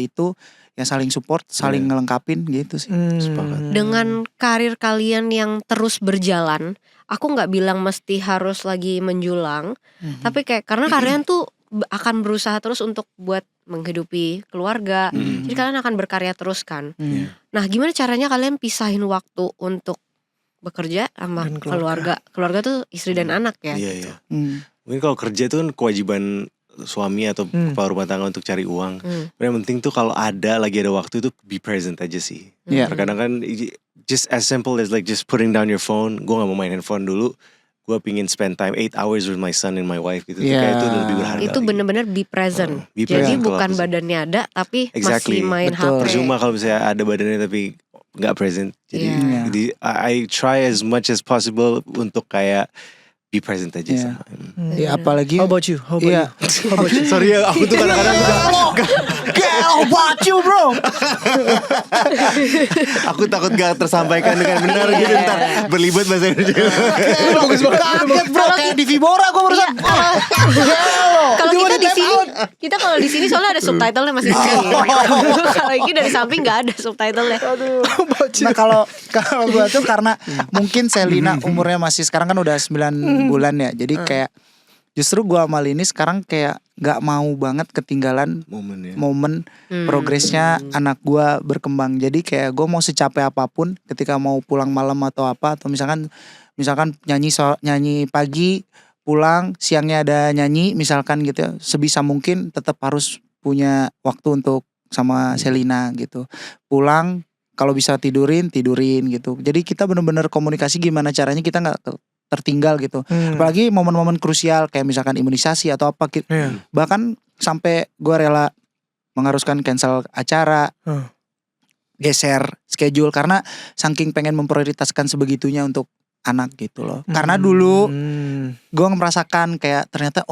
itu. Yang saling support, saling ngelengkapin gitu sih. Sepakat. Dengan karir kalian yang terus berjalan, aku nggak bilang mesti harus lagi menjulang, tapi kayak karena kalian tuh akan berusaha terus untuk buat menghidupi keluarga. Jadi kalian akan berkarya terus kan. Nah, gimana caranya kalian pisahin waktu untuk bekerja sama Dan keluarga. keluarga tuh istri dan anak ya. Iya gitu. iya. Mungkin kalau kerja itu kan kewajiban suami atau kepala rumah tangga untuk cari uang. Yang penting tuh kalau lagi ada waktu itu be present aja sih. Iya. Terkadang kan just as simple as like just putting down your phone. Gue gak mau main handphone dulu. Gue pingin spend time 8 hours with my son and my wife gitu. Iya. Kayak itu udah lebih berharga Itu lagi. bener-bener be present. Be Jadi present kalau bukan aku sih. badannya ada tapi Exactly. masih main Betul. HP. Percuma kalau misalnya ada badannya tapi gak present. Jadi, Iya. jadi I try as much as possible untuk kayak be present aja Iya. sama. Ya apalagi How about you? How about Iya. you? How about you? Sorry ya, aku tuh kadang-kadang How about you bro? aku takut gak tersampaikan dengan benar gitu ntar berlibat bahasa Indonesia. Bagus banget. Kaget bro, kayak di Vibora gue barusan. Kalau kita di sini, kita kalau di sini soalnya ada subtitlenya masih di sini. Kalau ini dari samping nggak ada subtitlenya. Nah kalau gue tuh karena mungkin Selina umurnya masih sekarang kan udah 9 bulan ya. Jadi kayak justru gue sama Lini sekarang kayak gak mau banget ketinggalan momen progresnya anak gue berkembang. Jadi kayak gue mau secapek apapun ketika mau pulang malam atau apa, atau misalkan nyanyi pagi pulang siangnya ada nyanyi misalkan gitu ya, sebisa mungkin tetap harus punya waktu untuk sama Selina gitu. Pulang kalau bisa tidurin gitu. Jadi kita benar-benar komunikasi gimana caranya kita nggak tertinggal gitu. Apalagi momen-momen krusial kayak misalkan imunisasi atau apa. Bahkan sampai gue rela mengharuskan cancel acara, geser schedule karena saking pengen memprioritaskan sebegitunya untuk anak gitu loh. Karena dulu gue merasakan kayak ternyata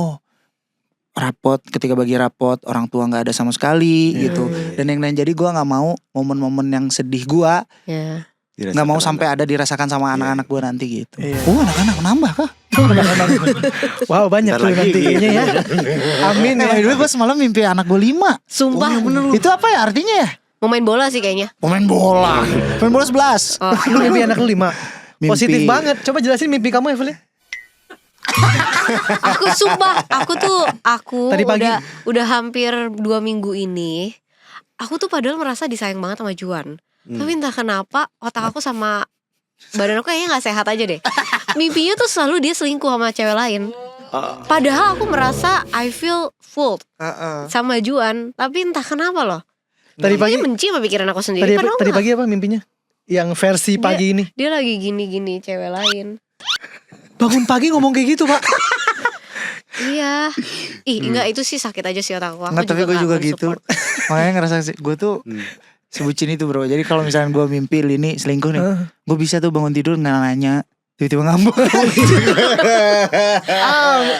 rapot, ketika bagi rapot orang tua nggak ada sama sekali gitu. Dan yang lain, jadi gue nggak mau momen-momen yang sedih gue nggak mau sampai ada dirasakan sama anak-anak gue nanti gitu. Anak-anak nambah kah? Wow, banyak tuh nanti kayaknya ya. Amin ya. Dulu gue semalam mimpi anak gue 5. Sumpah. Itu apa ya artinya ya? Mau main bola sih kayaknya. Pemain bola 11. Lu mimpi anak lu 5. Positif banget. Coba jelasin mimpi kamu Evelyn. Aku Tadi pagi. udah hampir 2 minggu ini. Aku tuh padahal merasa disayang banget sama Juan. Tapi entah kenapa otak aku sama badan aku kayaknya gak sehat aja deh. Mimpinya tuh selalu dia selingkuh sama cewek lain. Padahal aku merasa I feel full sama Juan. Tapi entah kenapa loh. Tadi pagi benci sama pikiran aku sendiri. Tadi pagi apa mimpinya? Yang versi pagi ini. Dia lagi gini-gini cewek lain. Bangun pagi ngomong kayak gitu, Pak. Iya. Enggak, itu sih sakit aja sih otak aku. Nggak, tapi gue juga gitu. Makanya ngerasa gue tuh sebucin itu bro. Jadi kalau misalnya gue mimpi Lini selingkuh nih, gue bisa tuh bangun tidur nanya, tiba-tiba ngambek.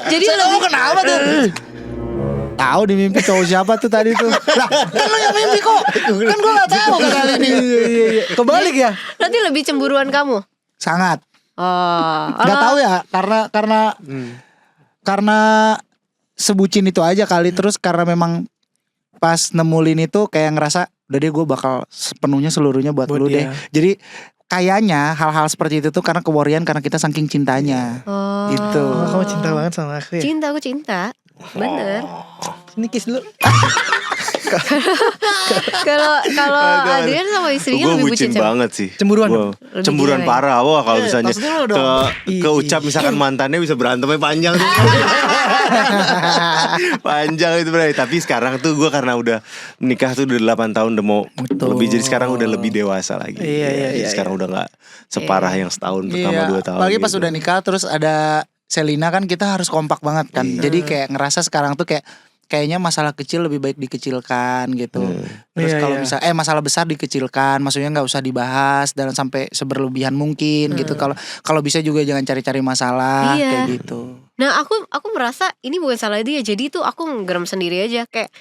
Jadi Kamu kenapa tuh? Tahu di mimpi cowok siapa tuh tadi tuh? Lah, kan lo yang mimpi kok. Kan gue gak tahu kali ini. Kebalik ya? berarti lebih cemburuan kamu. Sangat. Oh, Gak tahu ya, karena sebucin itu aja kali. Terus karena memang pas nemu Lini itu kayak ngerasa udah deh gue bakal sepenuhnya seluruhnya buat lu deh. Jadi kayaknya hal-hal seperti itu tuh karena kewarian, karena kita saking cintanya. Gitu. Oh, kamu cinta banget sama aku ya? Cinta, aku cinta. Bener. Ini kiss dulu. Kalau Adrian sama istrinya Gue lebih bucin bucin banget sih. Cemburuan. Lebih Cemburuan gila ya. parah. Wah kalau misalnya maksudnya lo dong. ke ucap misalkan mantannya bisa berantemnya panjang tuh. Panjang itu berarti. Tapi sekarang tuh gue karena udah menikah tuh udah 8 tahun udah mau lebih. Jadi sekarang udah lebih dewasa lagi. Jadi sekarang udah gak separah yang setahun pertama 2 tahun. Apalagi pas gitu. udah nikah terus ada Selina kan kita harus kompak banget kan. Jadi kayak ngerasa sekarang tuh kayaknya masalah kecil lebih baik dikecilkan gitu. Terus kalau bisa masalah besar dikecilkan, maksudnya nggak usah dibahas dan sampai seberlebihan mungkin gitu. Kalau bisa juga jangan cari-cari masalah kayak gitu. Nah aku merasa ini bukan salah dia. Jadi tuh aku ngerem sendiri aja kayak.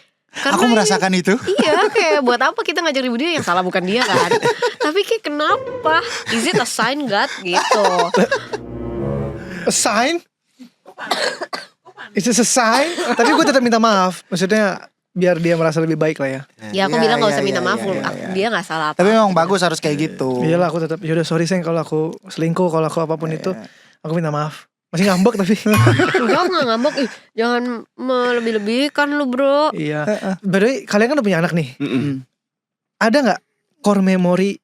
Aku merasakan itu. Iya, kayak buat apa kita ngajak ribut dia, yang salah bukan dia kan. Tapi kayak kenapa? Is it a sign God gitu? A sign? Is this a sign? Tapi gue tetap minta maaf. Maksudnya biar dia merasa lebih baik lah ya. Ya aku bilang gak usah minta maaf. Dia gak salah apa. Tapi memang bagus harus kayak gitu. Iyalah aku tetap. Yaudah sorry sayang kalau aku selingkuh, kalau aku apapun itu, aku minta maaf. Masih ngambek tapi. Enggak ngambek. Ih, jangan melebih-lebihkan lu, Bro. Iya. By the way, kalian kan udah punya anak nih. Mm-mm. Ada gak core memory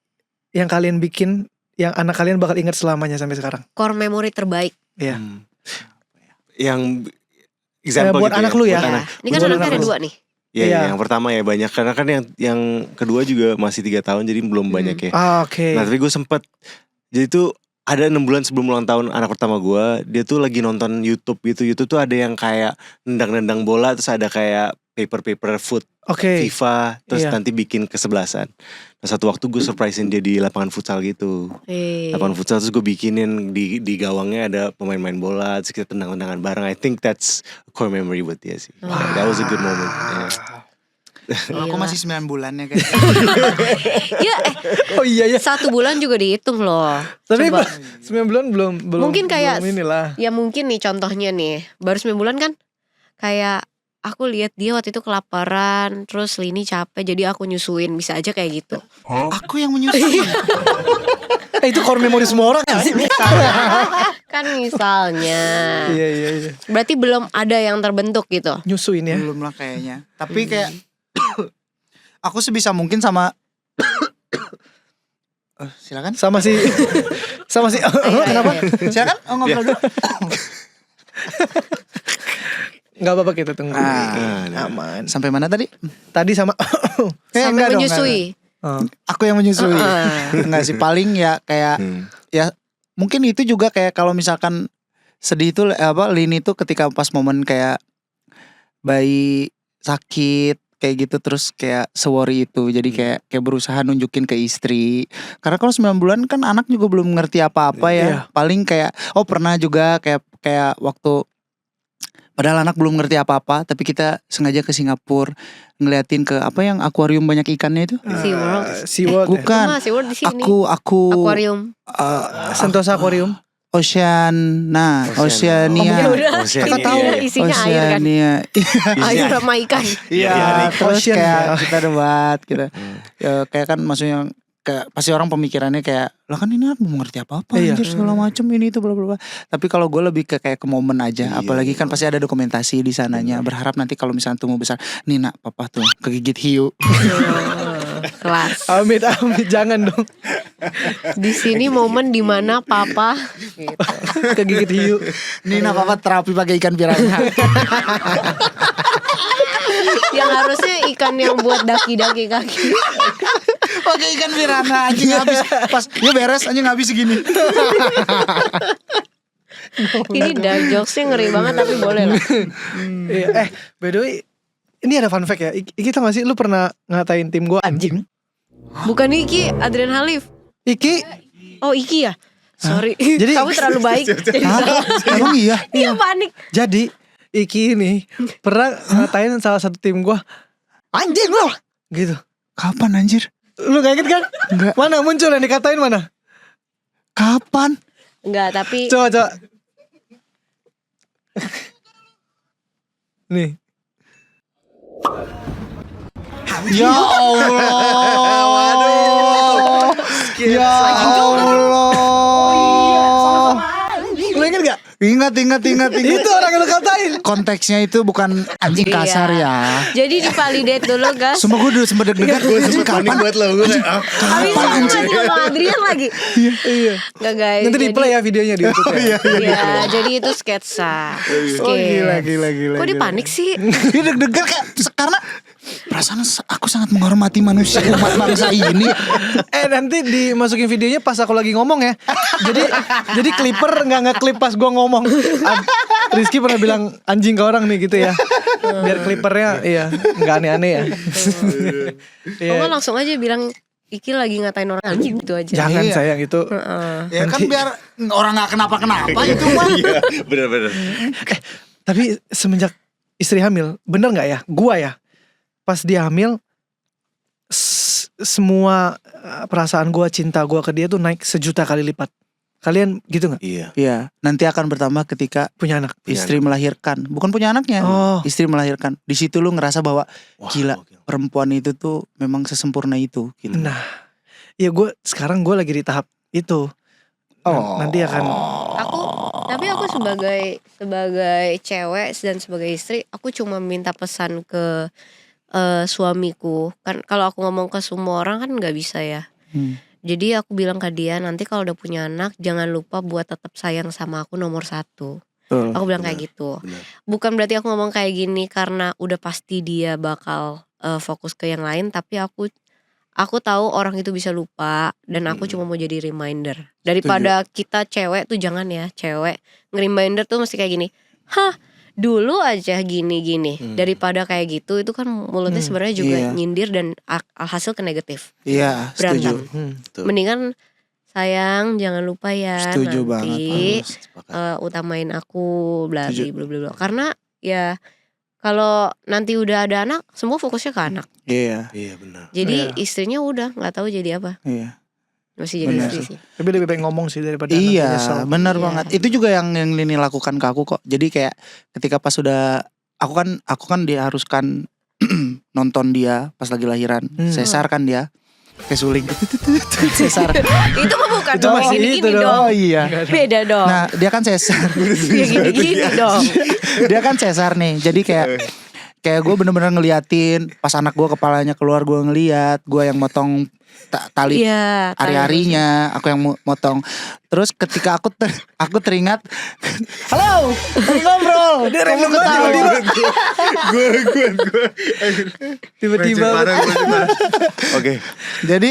yang kalian bikin yang anak kalian bakal ingat selamanya sampai sekarang? Core memory terbaik. Iya. Yang example buat gitu anak lu ya. buat anak. Ini kan Buat anaknya anak ada lu. 2 nih. Ya, Iya. yang pertama ya banyak karena kan yang kedua juga masih 3 tahun jadi belum banyak ya. Oke. Nah tapi gue sempet jadi tuh ada 6 bulan sebelum ulang tahun anak pertama gue, dia tuh lagi nonton YouTube gitu. YouTube tuh ada yang kayak nendang-nendang bola, terus ada kayak paper foot Oke. FIFA, terus Iya. nanti bikin kesebelasan. Nah satu waktu gue surprisein dia di lapangan futsal gitu. Lapangan futsal terus gue bikinin di gawangnya ada pemain-main bola, terus kita tendang-tendangan bareng. I think that's a core memory buat dia sih. That was a good moment. Yeah. Kalau aku Gila. masih 9 bulan ya kan. Ya Oh iya ya. 1 bulan juga dihitung loh. Tapi Coba. 9 bulan belum Mungkin kayak belum inilah. Ya mungkin nih contohnya nih, baru 9 bulan kan. Kayak aku lihat dia waktu itu kelaparan, terus Lini capek jadi aku nyusuin, bisa aja kayak gitu. Aku yang menyusui. Itu core memory semua orang gak sih? Kan misalnya. Iya. Berarti belum ada yang terbentuk gitu. Nyusuin ya. Belum lah kayaknya. Tapi kayak aku sebisa mungkin sama silakan. Sama si kenapa? Silakan ngobrol dulu. Enggak apa-apa kita tunggu. Nah, Aman. sampai mana tadi? Tadi sama Sampai enggak dong, menyusui. Oh. Aku yang menyusui. Enggak sih, paling ya kayak ya mungkin itu juga kayak kalau misalkan sedih itu Lini tuh ketika pas momen kayak bayi sakit kayak gitu terus kayak sewori itu jadi kayak berusaha nunjukin ke istri karena kalau 9 bulan kan anak juga belum ngerti apa-apa ya. Iya. Paling kayak pernah juga kayak waktu padahal anak belum ngerti apa-apa tapi kita sengaja ke Singapura ngeliatin ke apa yang akuarium banyak ikannya itu. SeaWorld. SeaWorld. Ya. Bukan. Cuma SeaWorld di sini. Aku Akuarium. Sentosa Aquarium. Oceania. Ya udah, Kakak ini tahu. dia isinya air kan. Oceania. Air sama ikan. Iya, terus Ocean kayak ya. kita debat gitu. Ya, kayak kan maksudnya kayak pasti orang pemikirannya kayak lah kan ini aku belum ngerti apa-apa Iya. anjir segala macem ini itu bla bla bla. Tapi kalau gue lebih ke kayak ke momen aja, apalagi kan pasti ada dokumentasi di sananya. Berharap nanti kalau misalnya tumbuh besar, nih nak papa tuh kegigit hiu. Kelas. Amit jangan dong. Di sini momen dimana papa Kegigit hiu. Nih nak papa terapi pakai ikan piranha. yang harusnya ikan yang buat daki-daki kaki. Pakai ikan piranha anjing habis pas ya beres anjing habis segini. Ini dark jokesnya ngeri banget tapi boleh lah. Iya. By the way, ini ada fun fact ya. Iki tau gak sih lu pernah ngatain tim gue anjing? Bukan Iki, Adrian Halif. Iki Oh Iki ya. Sorry. Jadi- kamu terlalu baik. Jadi salah. Emang iya? Iya panik. jadi Iki ini pernah ngatain salah satu tim gue anjing lo gitu. Kapan anjir? Lu gak inget kan? Enggak. Mana muncul yang dikatain mana? Kapan? Enggak, tapi Coba. Nih. Ya Allah. Waduh. Ya Allah. Lu inget gak? Ingat. Itu orang yang lu katain. Konteksnya itu bukan anjing Iya. kasar ya. jadi divalidate dulu guys. Sumpah gue udah sempet deg-degan. Anjing kapan? buat lo gue kayak Habis itu masih ngomong Adrian lagi. Iya. Enggak guys. Nanti di jadi- play ya videonya di YouTube ya. Iya, jadi itu sketsa. Oh gila. Kok dia panik sih? Dia deg-degan kayak karena perasaan aku sangat menghormati manusia umat bangsa ini. Nanti dimasukin videonya pas aku lagi ngomong ya. Jadi clipper nggak ngeklip pas gua ngomong. Rizky pernah bilang anjing ke orang nih gitu ya. Biar clippernya iya nggak aneh-aneh ya. Iya. Kamu langsung aja bilang Iki lagi ngatain orang anjing gitu aja. Jangan Iya. sayang itu. Ya kan biar orang nggak kenapa-kenapa itu mah. Iya bener-bener. Tapi semenjak istri hamil, bener nggak ya? Gua ya, pas dia hamil, semua perasaan gua, cinta gua ke dia tuh naik 1.000.000 kali lipat. Kalian gitu nggak? Iya. Iya, nanti akan bertambah ketika Punya anak? istri melahirkan. Bukan punya anaknya, Oh. istri melahirkan. Di situ lu ngerasa bahwa Wah, gila, gokil. perempuan itu tuh memang sesempurna itu gitu. Nah, ya gue sekarang gue lagi di tahap itu. Nanti akan Tapi aku sebagai cewek dan sebagai istri, aku cuma minta pesan ke suamiku. Kan kalau aku ngomong ke semua orang kan nggak bisa ya. Jadi aku bilang ke dia, nanti kalau udah punya anak jangan lupa buat tetap sayang sama aku nomor 1. Betul. Aku bilang kayak gitu. benar. Bukan berarti aku ngomong kayak gini karena udah pasti dia bakal fokus ke yang lain, tapi aku tahu orang itu bisa lupa dan aku cuma mau jadi reminder. Daripada kita cewek tuh jangan ya, cewek nge-reminder tuh mesti kayak gini. Hah, dulu aja gini-gini. Daripada kayak gitu, itu kan mulutnya sebenarnya juga Iya. nyindir dan hasil ke negatif. Iya, setuju. Berantem. Betul. Mendingan sayang jangan lupa ya Setuju nanti Sepakat. utamain aku bla Setuju. bla bla bla. Karena ya kalau nanti udah ada anak, semua fokusnya ke anak. Iya, Iya benar. Jadi Iya. istrinya udah nggak tahu jadi apa. iya. Masih jadi Benar istri sih. sih. Tapi lebih baik ngomong sih daripada Iya, nanti nyesel. benar Iya. banget. Itu juga yang Lini lakukan ke aku kok. Jadi kayak ketika pas udah aku kan diharuskan nonton dia pas lagi lahiran. Sesar kan dia. Kayak suling. Sesar. Itu mah bukan Itu masih gini-gini itu dong. dong. Oh iya. Beda dong. Nah, dia kan sesar. Ya gini-gini dong. Dia kan sesar nih. Jadi kayak gue bener-bener ngeliatin pas anak gue kepalanya keluar, gue ngeliat, gue yang motong tali Iya. hari-harinya, aku yang motong. Terus ketika aku teringat, halo, lagi ngobrol, kamu ketawa. Gue. Tiba-tiba Oke. Jadi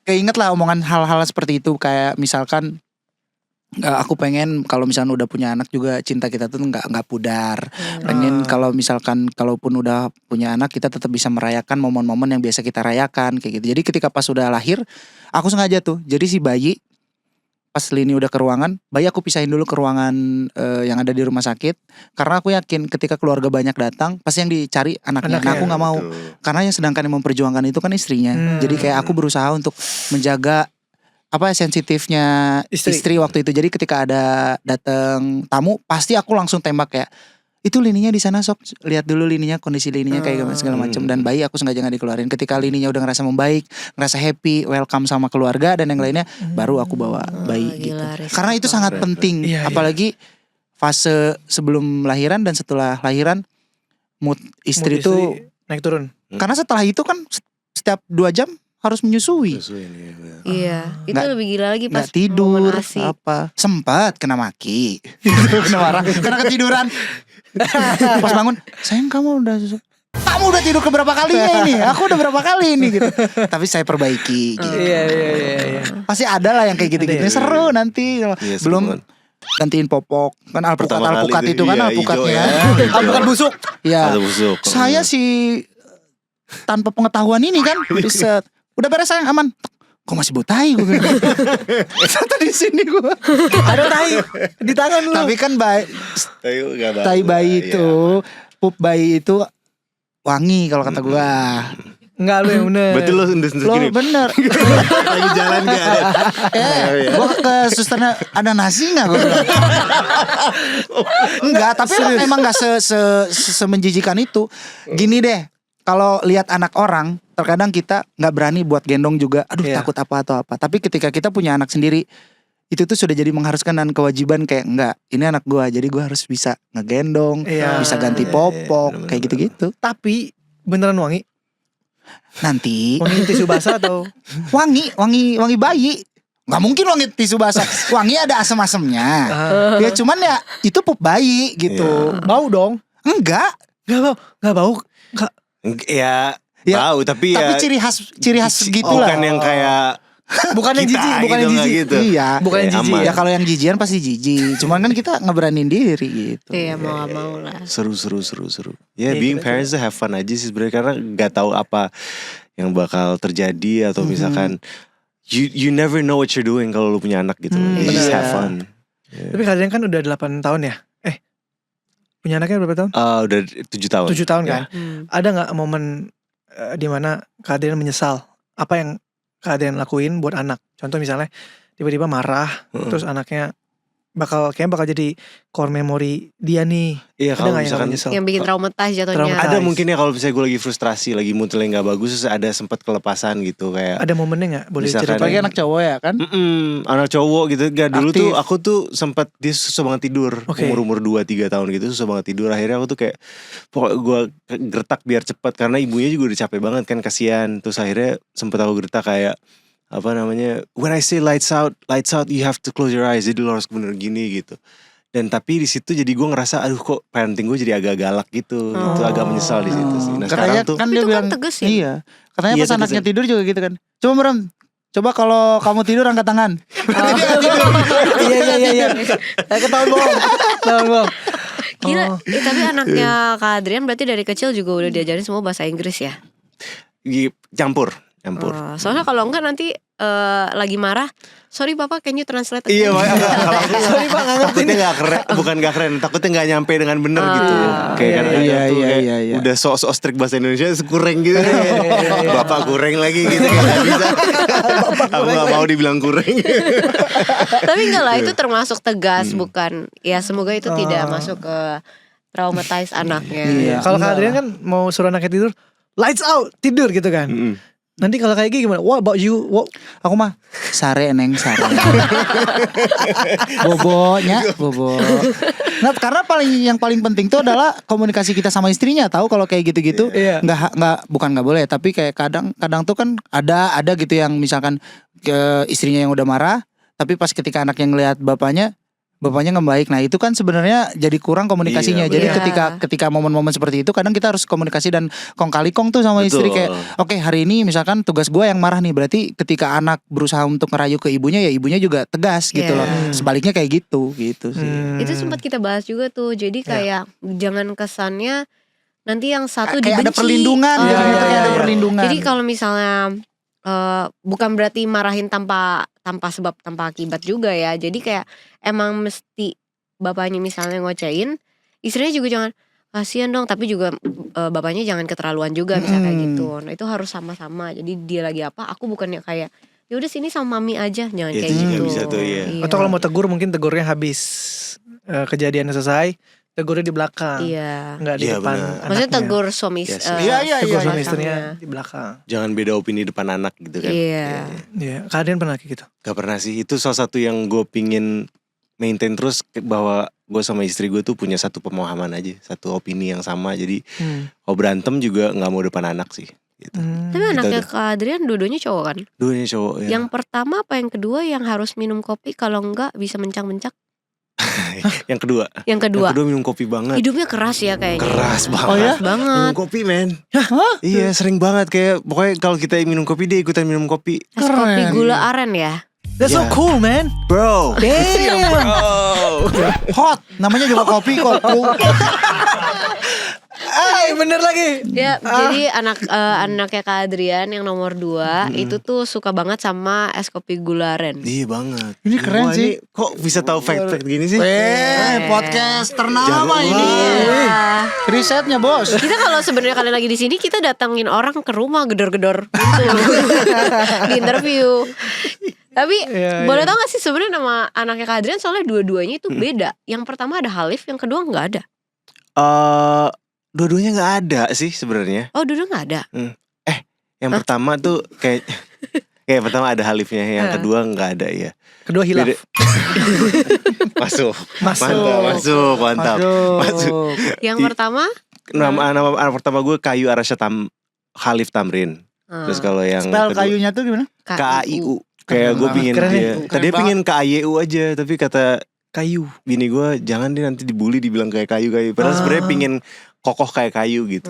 keinget lah omongan hal-hal seperti itu, kayak misalkan aku pengen kalau misalnya udah punya anak juga cinta kita tuh nggak pudar. Pengen kalau misalkan kalaupun udah punya anak kita tetap bisa merayakan momen-momen yang biasa kita rayakan kayak gitu. Jadi ketika pas udah lahir, aku sengaja tuh. Jadi si bayi pas Lini udah ke ruangan, bayi aku pisahin dulu ke ruangan yang ada di rumah sakit, karena aku yakin ketika keluarga banyak datang pasti yang dicari anaknya. Nah, aku nggak mau, karena yang sedangkan yang memperjuangkan itu kan istrinya. Jadi kayak aku berusaha untuk menjaga sensitifnya istri waktu itu. Jadi ketika ada datang tamu, pasti aku langsung tembak kayak, itu lininya di sana, sok lihat dulu lininya, kondisi lininya kayak segala macam. Dan bayi aku sengaja nggak dikeluarin. Ketika lininya udah ngerasa membaik, ngerasa happy, welcome sama keluarga dan yang lainnya, baru aku bawa bayi gitu. gila, respect Karena itu sangat penting, Iya, iya. apalagi fase sebelum lahiran dan setelah lahiran, mood istri Mood itu. naik turun. Karena setelah itu kan setiap 2 jam harus menyusui. Iya, itu Nggak- lebih gila lagi pas Nggak tidur momen ASI. apa, sempat kena maki. Kena marah karena ketiduran. Pas bangun, sayang kamu udah tidur keberapa kalinya ini, aku udah berapa kali ini gitu. Tapi saya perbaiki gitu. Iya. Pasti ada lah yang kayak gitu-gitu. Ada ya? Seru nanti. Iya, seru Belum banget. gantiin popok kan, Pertama kali alpukat itu, itu kan, iya, alpukatnya. hijau ya. Alpukat busuk. Ya. Ada busuk. Saya sih tanpa pengetahuan ini kan riset. Udah beres sayang, aman. Kok masih bau tai gue bilang. Ternyata di sini gue. Ada tai di tangan lu. Tapi kan Ayo, nggak bagus. tai bayi Iya. itu, pup bayi itu wangi kalau kata gua. Enggak lu yang bener. Berarti lo sendiri Lo gini. bener. Lagi jalan gak ada. Gua ke susternya, ada nasi nggak? Gua bilang. Enggak, tapi emang nggak semenjijikan itu. Gini deh, kalau lihat anak orang, terkadang kita nggak berani buat gendong juga. Aduh, Iya. takut apa atau apa. Tapi ketika kita punya anak sendiri, itu tuh sudah jadi mengharuskan dan kewajiban, kayak enggak, ini anak gua, jadi gua harus bisa ngegendong, Iya. bisa ganti Iya, popok, bener-bener. kayak gitu-gitu. Tapi beneran wangi. Nanti Wangi tisu basah atau wangi bayi. Nggak mungkin wangi tisu basah. Wangi ada asem-asemnya. Ya cuman ya itu pup bayi gitu. bau dong? Enggak. Enggak bau. Ya, Ya, tahu tapi Tapi ya ciri khas gitu lah. bukan yang kayak Bukan yang kita jijik, bukan gitu, yang nggak jijik. gitu. Iya. Bukan yang Ya, jijik aman. Ya kalau yang jijian pasti jijik. Cuman kan kita ngeberanin diri gitu. Iya, mau gak mau lah. seru. Ya, Iya, being kita parents tuh have fun aja sih sebenarnya, karena nggak tahu apa yang bakal terjadi atau misalkan you never know what you're doing kalau lu punya anak gitu. You just bener. have fun. Tapi kalian kan udah 8 tahun ya? Punya anaknya berapa tahun? Udah 7 tahun. 7 tahun kan? Ada gak momen dimana kalian menyesal? Apa yang kalian lakuin buat anak? Contoh misalnya tiba-tiba marah, terus anaknya bakal jadi core memory dia nih. Iya, Ada kalau nggak yang misalkan nyesel? Yang bikin traumatized jatuhnya. Traumatized. ada mungkin ya kalau misalnya gue lagi frustrasi, lagi moodnya nggak bagus, terus ada sempat kelepasan gitu kayak. Ada momennya nggak? Boleh Misalkan- ceritain? Apalagi anak cowok ya kan. Anak cowok gitu. Gak dulu Aktif. tuh aku tuh sempat dia susah banget tidur. Oke. Umur 2-3 tahun gitu susah banget tidur. Akhirnya aku tuh kayak pokoknya gue gertak biar cepet karena ibunya juga udah capek banget kan, kasihan. Terus akhirnya sempat aku gertak kayak apa namanya, when I say lights out you have to close your eyes. Jadi lo harus bener gini gitu. Dan tapi di situ jadi gue ngerasa aduh kok parenting gue jadi agak galak gitu. Itu agak menyesal di situ sih. Nah sekarang Katanya tuh kan Tapi dia itu kan bilang tegas ya? iya. Katanya Iya, pas anaknya tegas. tidur juga gitu kan. Coba Bram, coba kalau kamu tidur angkat tangan. Iya. Ketahuan bohong. Gila, Oh. tapi anaknya Kak Adrian berarti dari kecil juga udah diajarin semua bahasa Inggris ya? campur. Oh, soalnya kalau enggak nanti lagi marah, sorry Bapak, can you translate Iya, again? makanya kalau aku Sorry, Pak, nggak ngerti takutnya nggak keren, bukan nggak keren, takutnya nggak nyampe dengan bener gitu. Kayak kan iya, kadang tuh iya, kayak iya. udah sok-sok strict bahasa Indonesia kurang gitu. Bapak kurang lagi gitu kayak nggak bisa. Aku nggak mau dibilang kurang. Tapi enggak lah, itu termasuk tegas, bukan? Ya semoga itu tidak masuk ke traumatize anaknya. Iya. Kalau Kak enggak Adrian kan mau suruh anaknya tidur, lights out, tidur gitu kan. Nanti kalau kayak gini gimana? What about you? Aku mah sare neng sare. Bobo. Nah, karena yang paling penting tuh adalah komunikasi kita sama istrinya, tahu kalau kayak gitu-gitu Iya. bukan nggak boleh, tapi kayak kadang tuh kan ada gitu yang misalkan ke istrinya yang udah marah, tapi pas ketika anaknya ngelihat bapaknya nggak baik. Nah, itu kan sebenarnya jadi kurang komunikasinya. Iya, Jadi benar. ketika momen-momen seperti itu kadang kita harus komunikasi dan kong kali kong tuh sama istri Betul. kayak oke, hari ini misalkan tugas gue yang marah nih, berarti ketika anak berusaha untuk ngerayu ke ibunya ya ibunya juga tegas gitu Iya. loh. Sebaliknya kayak gitu sih. Itu sempat kita bahas juga tuh. Jadi kayak jangan kesannya nanti yang satu Kayak ada dibenci. perlindungan Ah, gitu, kayak ada iya. perlindungan. Jadi kalau misalnya bukan berarti marahin tanpa sebab tanpa akibat juga ya. Jadi kayak emang mesti bapaknya misalnya ngocein, istrinya juga jangan kasihan dong, tapi juga bapaknya jangan keterlaluan juga misalnya kayak gitu. Nah itu harus sama-sama. Jadi dia lagi apa, aku bukannya kayak ya udah sini sama mami aja, jangan Itu kayak juga gitu. bisa tuh, iya. Atau kalau mau tegur mungkin tegurnya habis kejadiannya selesai, tegurnya di belakang. Iya. Enggak di Iya, depan. benar. Maksudnya anaknya. tegur suami Yes. Tegur iya, sama iya. istrinya di belakang. Jangan beda opini depan anak gitu kan. Iya. Iya, Kak Adrian pernah kayak gitu. Gak pernah sih. Itu salah satu yang gue pingin maintain terus, bahwa gue sama istri gue tuh punya satu pemahaman aja, satu opini yang sama. Jadi kalau berantem juga nggak mau depan anak sih. Gitu. Tapi anaknya Kak Adrian dua-duanya cowok kan? Dua-duanya cowok ya. Yang pertama apa yang kedua yang harus minum kopi, kalau enggak bisa mencak-mencak? Yang kedua. Yang kedua. Yang kedua minum kopi banget. Hidupnya keras ya kayaknya. Keras banget. Oh ya? Keras banget. Minum kopi men. Iya sering banget, kayak pokoknya kalau kita minum kopi dia ikutan minum kopi. Es kopi Keren. gula aren ya. That's so Yeah. cool, man. Bro. Damn. Hot, namanya juga kopi kok. Bener lagi. Ya, jadi anaknya Kak Adrian yang nomor 2 itu tuh suka banget sama es kopi gula aren. Iya banget. Ini keren Wah, sih. Kok bisa tahu fact-fact gini sih? Podcast ternama Jangan- ini. Iya. Risetnya bos. Kita kalau sebenarnya kalian lagi di sini, kita datangin orang ke rumah gedor-gedor gitu. Di interview. Tapi Iya, boleh iya. tau gak sih sebenarnya nama anaknya Kak Adrian, soalnya dua-duanya itu beda. Yang pertama ada Halif, yang kedua nggak ada. Dua-duanya nggak ada sih sebenarnya. Oh, dua nggak ada. Yang pertama tuh kayak yang pertama ada Halifnya, yang Hah. kedua nggak ada ya. Kedua hilaf. Beda- Masuk. Masuk. Mantap. Masuk. Yang Di- pertama Nama anak pertama gue Kayu Arasya Halif Tamrin. Terus kalau yang Spell kedua kayunya tuh gimana? KAIU. Kayak gue Keren pingin banget. Keren dia. ya? Tadinya Keren pingin KAYU aja, tapi kata Kayu. bini gue jangan dia nanti dibully dibilang kayak kayu. Padahal sebenarnya pingin kokoh kayak kayu gitu.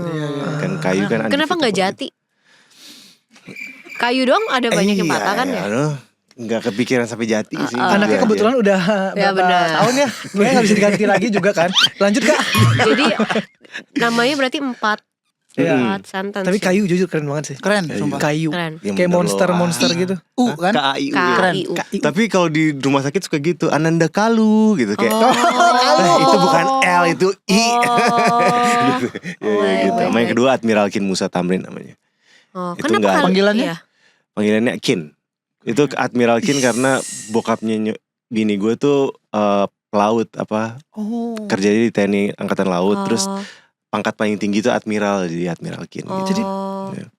Kan kayu kan. kenapa nggak undefeated. Jati? Kayu dong ada banyak yang patah kan ya. Aduh, nggak kepikiran sampai Jati sih. Anaknya Jujur kebetulan udah Ya, berapa benar. tahun ya. Kayaknya gak bisa diganti lagi juga kan. Lanjut Kak. Jadi namanya berarti 4 Iya. sentence. Tapi Kayu jujur keren banget sih. Keren, Kayu. sumpah. Kayu. Keren. Yang Kayak bener monster-monster loh. gitu. Kan? KAIU. Keren. KAIU. Tapi kalau di rumah sakit suka gitu, Ananda Kalu gitu kayak. Oh. "Nah, itu bukan L, itu I. Oh. gitu. Ya, gitu. Sama yang kedua Admiral Kin Musa Tamrin namanya. Oh, Itu kenapa nggak ada. kali- Panggilannya? iya. Panggilannya Kin. Itu Admiral Kin karena bokapnya bini gue tuh pelaut apa kerjanya di TNI Angkatan Laut, terus pangkat paling tinggi itu admiral, jadi Admiral Kin. Jadi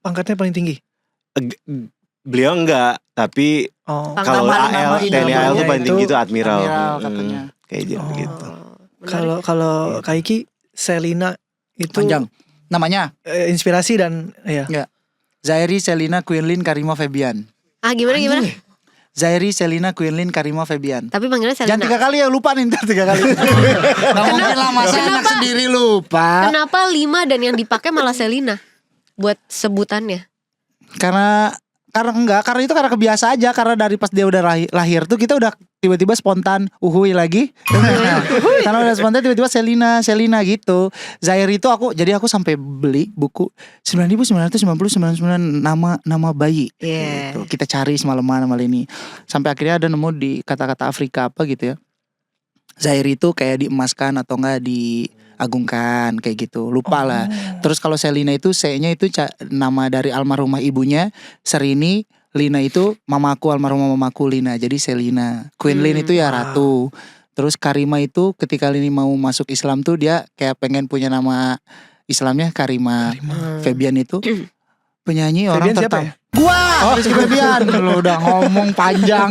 pangkatnya paling tinggi. Beliau enggak, tapi kalau paling AL paling TNI AL tuh namanya paling tinggi itu admiral. Admiral katanya. Kayak gitu. Kalau Kaiki Selina itu Panjang. Namanya inspirasi dan ya. Zairi Selina Quinlin Karima Febian. Gimana? Zairi Selina Quinlin Karima Febian. Tapi panggilnya Selina. Jangan 3 kali ya, lupa nih ntar 3 kali. Gak mungkin lah, masa anak sendiri lupa. Kenapa 5 dan yang dipakai malah Selina buat sebutannya? Karena itu karena kebiasa aja. Karena dari pas dia udah lahir tuh kita udah tiba-tiba spontan uhui lagi. Karena udah spontan tiba-tiba Selina gitu. Zairi itu aku sampai beli buku 9.999 nama bayi. Gitu. Kita cari semalaman nama ini. Sampai akhirnya ada nemu di kata-kata Afrika apa gitu ya. Zairi itu kayak diemaskan atau enggak diagungkan kayak gitu. Lupa lah. Terus kalau Selina itu C-nya itu nama dari almarhumah ibunya, Serini. Lina itu mamaku, almarhumah mamaku Lina. Jadi Selina. Quinlin itu ya ratu. Terus Karima itu ketika Lini mau masuk Islam tuh dia kayak pengen punya nama Islamnya Karima. Febian itu penyanyi Febian orang siapa tertam. ya? Gua Rizky Febian. Lu udah ngomong panjang.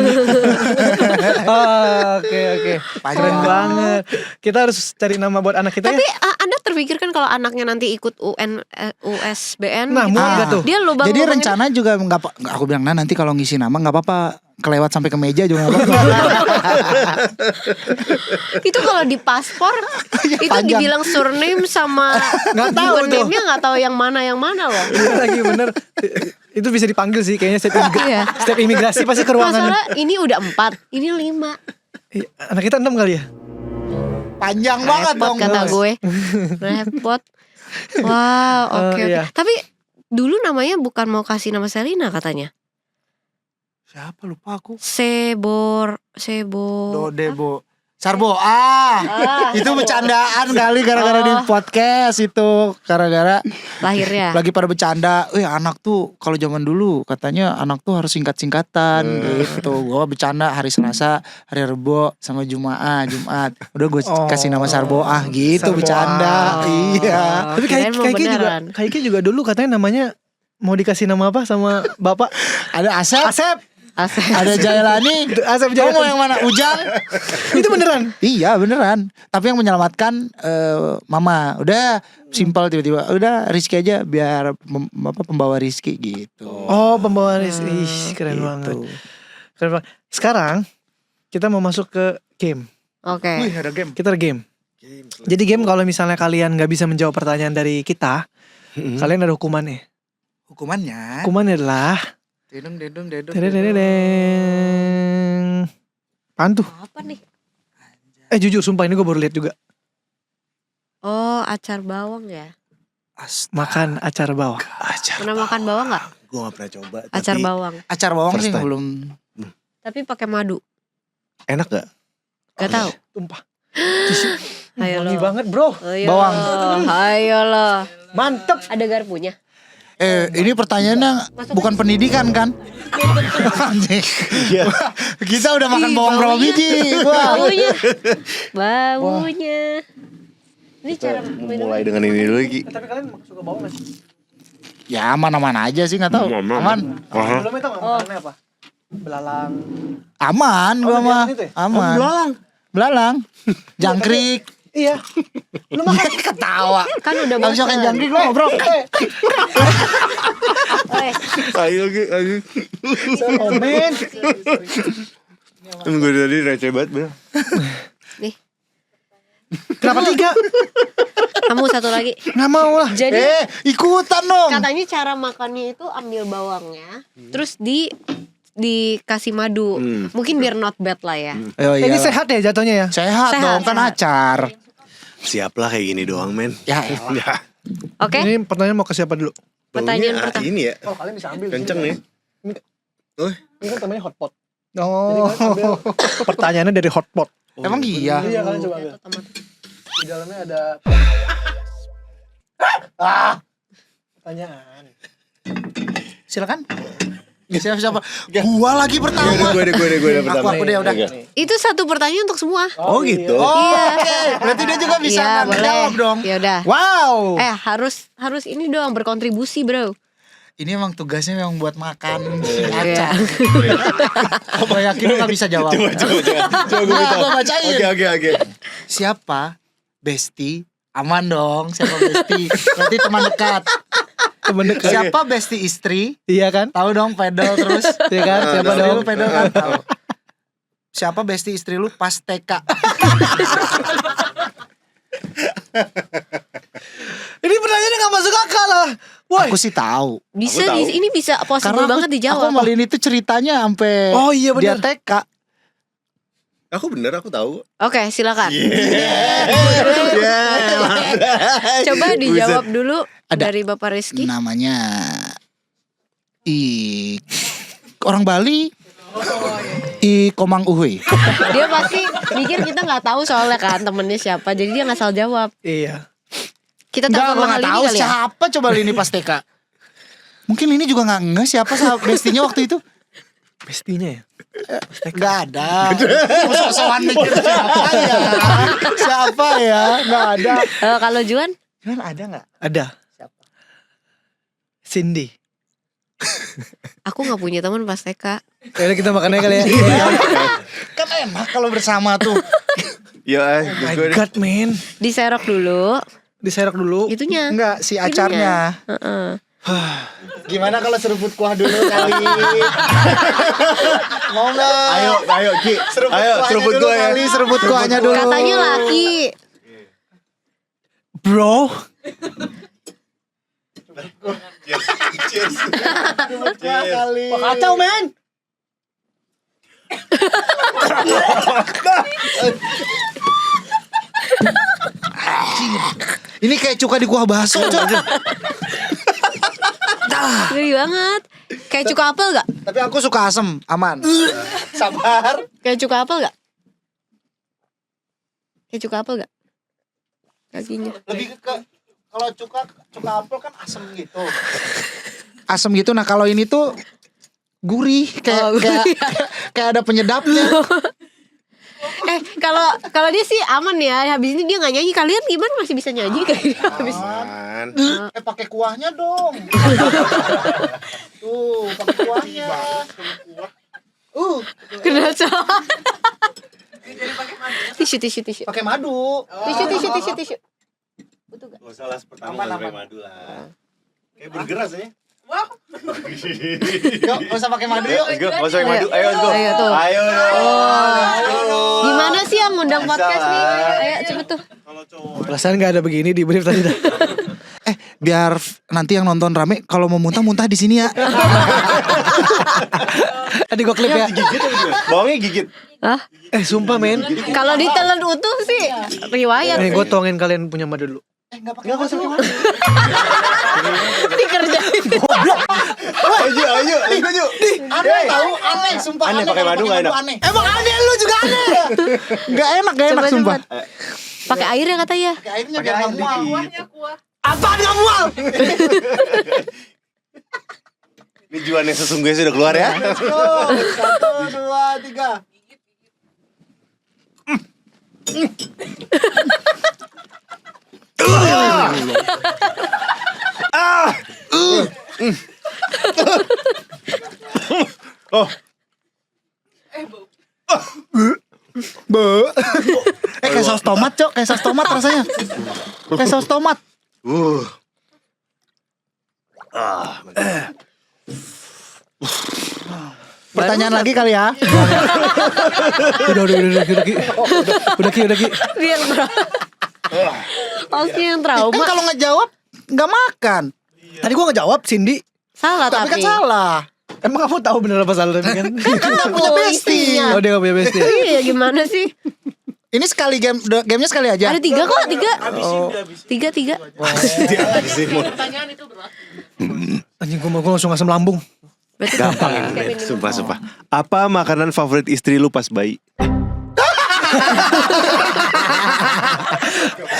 Oke. Keren banget. Kita harus cari nama buat anak kita. Tapi ya? Anda terpikirkan kalau anaknya nanti ikut USBN Nah, gitu, muat gak tuh? dia lubang. Jadi rencana juga aku bilang nanti kalau ngisi nama nggak apa-apa, kelewat sampai ke meja juga nggak apa-apa. itu kalau di paspor itu Panjang. dibilang surname sama Nggak tahu tuh. name-nya nggak tahu yang mana loh. Iya lagi bener. Itu bisa dipanggil sih kayaknya Iya. setiap imigrasi pasti ke ruangan. Masalah ini udah 4, ini 5. Anak kita 6 kali ya? Panjang banget Repot dong. kata gue. Repot. Wow, oke. Iya. Tapi dulu namanya bukan mau kasih nama Selina katanya. Siapa lupa aku. Sebo. Dodebo. Sarbo. Itu bercandaan kali gara-gara di podcast itu. Gara-gara Lahirnya. lagi pada bercanda. Anak tuh kalau zaman dulu katanya anak tuh harus singkat-singkatan gitu. Gua bercanda hari Selasa, hari Rebo sama Jumat. Udah gue kasih nama Sarbo gitu Sarbo. bercanda. Iya. Tapi kirain mau beneran. Kaiki juga dulu katanya namanya mau dikasih nama apa sama bapak? Ada Asep. Asep. Ada Jailani. Asep Kamu Jailani. mau yang mana? Ujang. Itu beneran? Iya beneran. Tapi yang menyelamatkan Mama. Udah simpel tiba-tiba. Udah Rizky aja biar pembawa Rizky gitu. Oh, pembawa Rizky. Ih, keren Gitu. banget. Keren banget. Sekarang kita mau masuk ke game. Oke. ada game. Kita ada game. Jadi game kalau misalnya kalian gak bisa menjawab pertanyaan dari kita, kalian ada hukumannya. Hukumannya. Hukumannya adalah Dedeng. Dedeng. Apaan tuh? Apa nih? Jujur sumpah ini gue baru lihat juga. Oh, acar bawang ya. Makan acar bawang. Pernah makan bawang nggak? Gue gak pernah coba. Acar tapi bawang. Acar bawang First sih time. belum. Tapi pakai madu. Enak gak? Gak tahu. Tumpah. Ayo Wangi lo. banget bro. Ayo Bawang. lo. Ayo lo. Mantep. Ada garpunya. Ini pertanyaannya bukan pendidikan kan? Anjing. Iya. Kita udah makan Ih, bawang berapa baunya. biji? Wah. Baunya. Ini cara Mulai dengan ini dulu lagi. Tapi kalian suka bawang gak sih? Ya aman-aman aja sih, nggak tahu. Aman. Belum tau gak makannya apa? Belalang. Aman gua di mah. atas itu ya? Aman. Belalang. Jangkrik. Iya. Lu makan ketawa. kan udah Habis makan bosan. jangkrik lu ngobrol. Ayo lagi. Komen. Gue tadi receh banget Bel. Nih, Kenapa 3? kamu satu lagi. Gak mau lah. Jadi Ikutan dong. katanya cara makannya itu ambil bawangnya, terus dikasih madu. Mungkin biar not bad lah ya. Oh, Ini iya. sehat ya jatuhnya ya? Sehat Sehat, dong kan sehat. acar. Siap lah kayak gini doang men. Ya Ya. Oke, Ini pertanyaan mau ke siapa dulu? pertanyaan Baunya, pertama. ini ya. Oh kalian bisa ambil. Kenceng nih. Ini kan namanya hotpot. Oh. Pertanyaannya dari hotpot. Emang iya. Iya kalian coba ambil. Tomat. Di dalamnya ada pertanyaan. Silakan. Siapa? Gua lagi pertama. Gue deh pertama. Aku deh udah. Oke. Itu satu pertanyaan untuk semua. Oh gitu. Iya. Oke, berarti dia juga bisa Iya, boleh. jawab dong. Ya udah. Wow. Harus ini dong berkontribusi, Bro. Ini emang tugasnya memang buat makan Iya. acak. Gue yakin lu gak bisa jawab. Coba gue Nah, minta. gua bacain. Oke. Siapa Besti? Aman dong, siapa Besti? Berarti teman dekat. Temen dekat. Siapa Besti istri? Iya kan? Tahu dong pedal terus. Iya kan? Siapa Istri dong? lu pedal kan? Tahu. Siapa Besti istri lu pas TK? Ini pertanyaannya gak masuk akal lah. Woi. Aku sih tahu. Bisa Aku tahu. ini bisa possible banget Aku dijawab. malin itu ceritanya sampai Oh iya dia benar. TK. Aku tahu. Oke, silakan. Iya. Coba dijawab dulu Ada. dari Bapak Rizky. Namanya orang Bali. Komang Uhui. Dia pasti mikir kita nggak tahu soalnya kan temennya siapa, jadi dia nggak salah jawab. Iya. Kita Enggak, telepon gue mahal gak ini tahu kali ya. siapa coba Lini pas TK. Mungkin Lini juga gak nge siapa bestinya waktu itu. Bestinya ya. Gak ada. Sok-sokan mikir siapa ya. Gak ada. Kalau Juan, Juan ada gak? Ada. Siapa? Cindy. aku nggak punya teman pas TK. Yaudah kita makannya kali ya. Kan enak kalau bersama tuh. Ya, Oh my god man. Diserok dulu, Diserok dulu. itunya. Enggak, si acarnya. Heeh. Gimana kalau seruput kuah dulu kali? Mau gak? Ayo Ki. Seruput gue ya. Kali, seruput kuahnya dulu. Katanya laki. Bro. Cheers. Kali. Kacau men. Ini kayak cuka di kuah bakso. Geli banget. Kayak cuka apel gak? Tapi aku suka asem, aman. Sabar. Kayak cuka apel gak? Kayak cuka apel gak? Kakinya. Lebih ke kalau cuka apel kan asem gitu. Asem gitu. Nah, kalau ini tuh gurih kayak ada penyedapnya. Kalau dia sih aman ya. Habis ini dia nggak nyanyi. Kalian gimana masih bisa nyanyi kayak habis? Man. Pakai kuahnya dong. Tuh, pakai kuahnya. Kena salah. Tisu. Pakai madu. Tisu. Gak salah pertama pakai madu lah. Kayak bergeras ya. Yuk, gak usah pakai madu yuk. Let's go. Gak usah pakai madu. Ayo let's go. Ayo tuh. Ayo dong. Gimana sih yang ngundang podcast nih? Ayo cepet tuh. Perasaan gak ada begini di brief tadi dah. Biar nanti yang nonton rame, kalau mau muntah di sini ya. Tadi gue klip ya. Bawangnya gigit. Hah? Sumpah men. Kalau ditelan utuh sih riwayat. Nih gue tongin kalian punya madu dulu. Enggak usah pakai madu. Dikerjain. Ayo. Aneh tahu, aneh sumpah. Aneh, pakai madu nggak enak. Aneh. Emang aneh, lu juga aneh. Gak enak Coba, sumpah. Pakai air ya katanya. Pakai airnya biar gak mual. Apaan gak mual? Ini Juan yang sesungguhnya sudah keluar ya. Let's go. 1, 2, 3. Oh. Kayak saus tomat, Cok. Kayak saus tomat rasanya. Kayak saus tomat. Pertanyaan lagi kali ya. Udah Ki. Biar pasti yang trauma. Kan kalau ngejawab nggak makan. Tadi gue ngejawab Cindy. Salah Tapi kan tapi. salah. Emang kamu tahu bener apa salah tadi kan? Kan nggak punya Oh, bestie. isinya. Oh dia gak punya bestie. Iya gimana sih? Ini sekali gamenya sekali aja. Ada 3 kok, 3. 3. Anjing gue langsung asam lambung. Berarti Gampang ini, men. Sumpah. Apa makanan favorit istri lu pas bayi?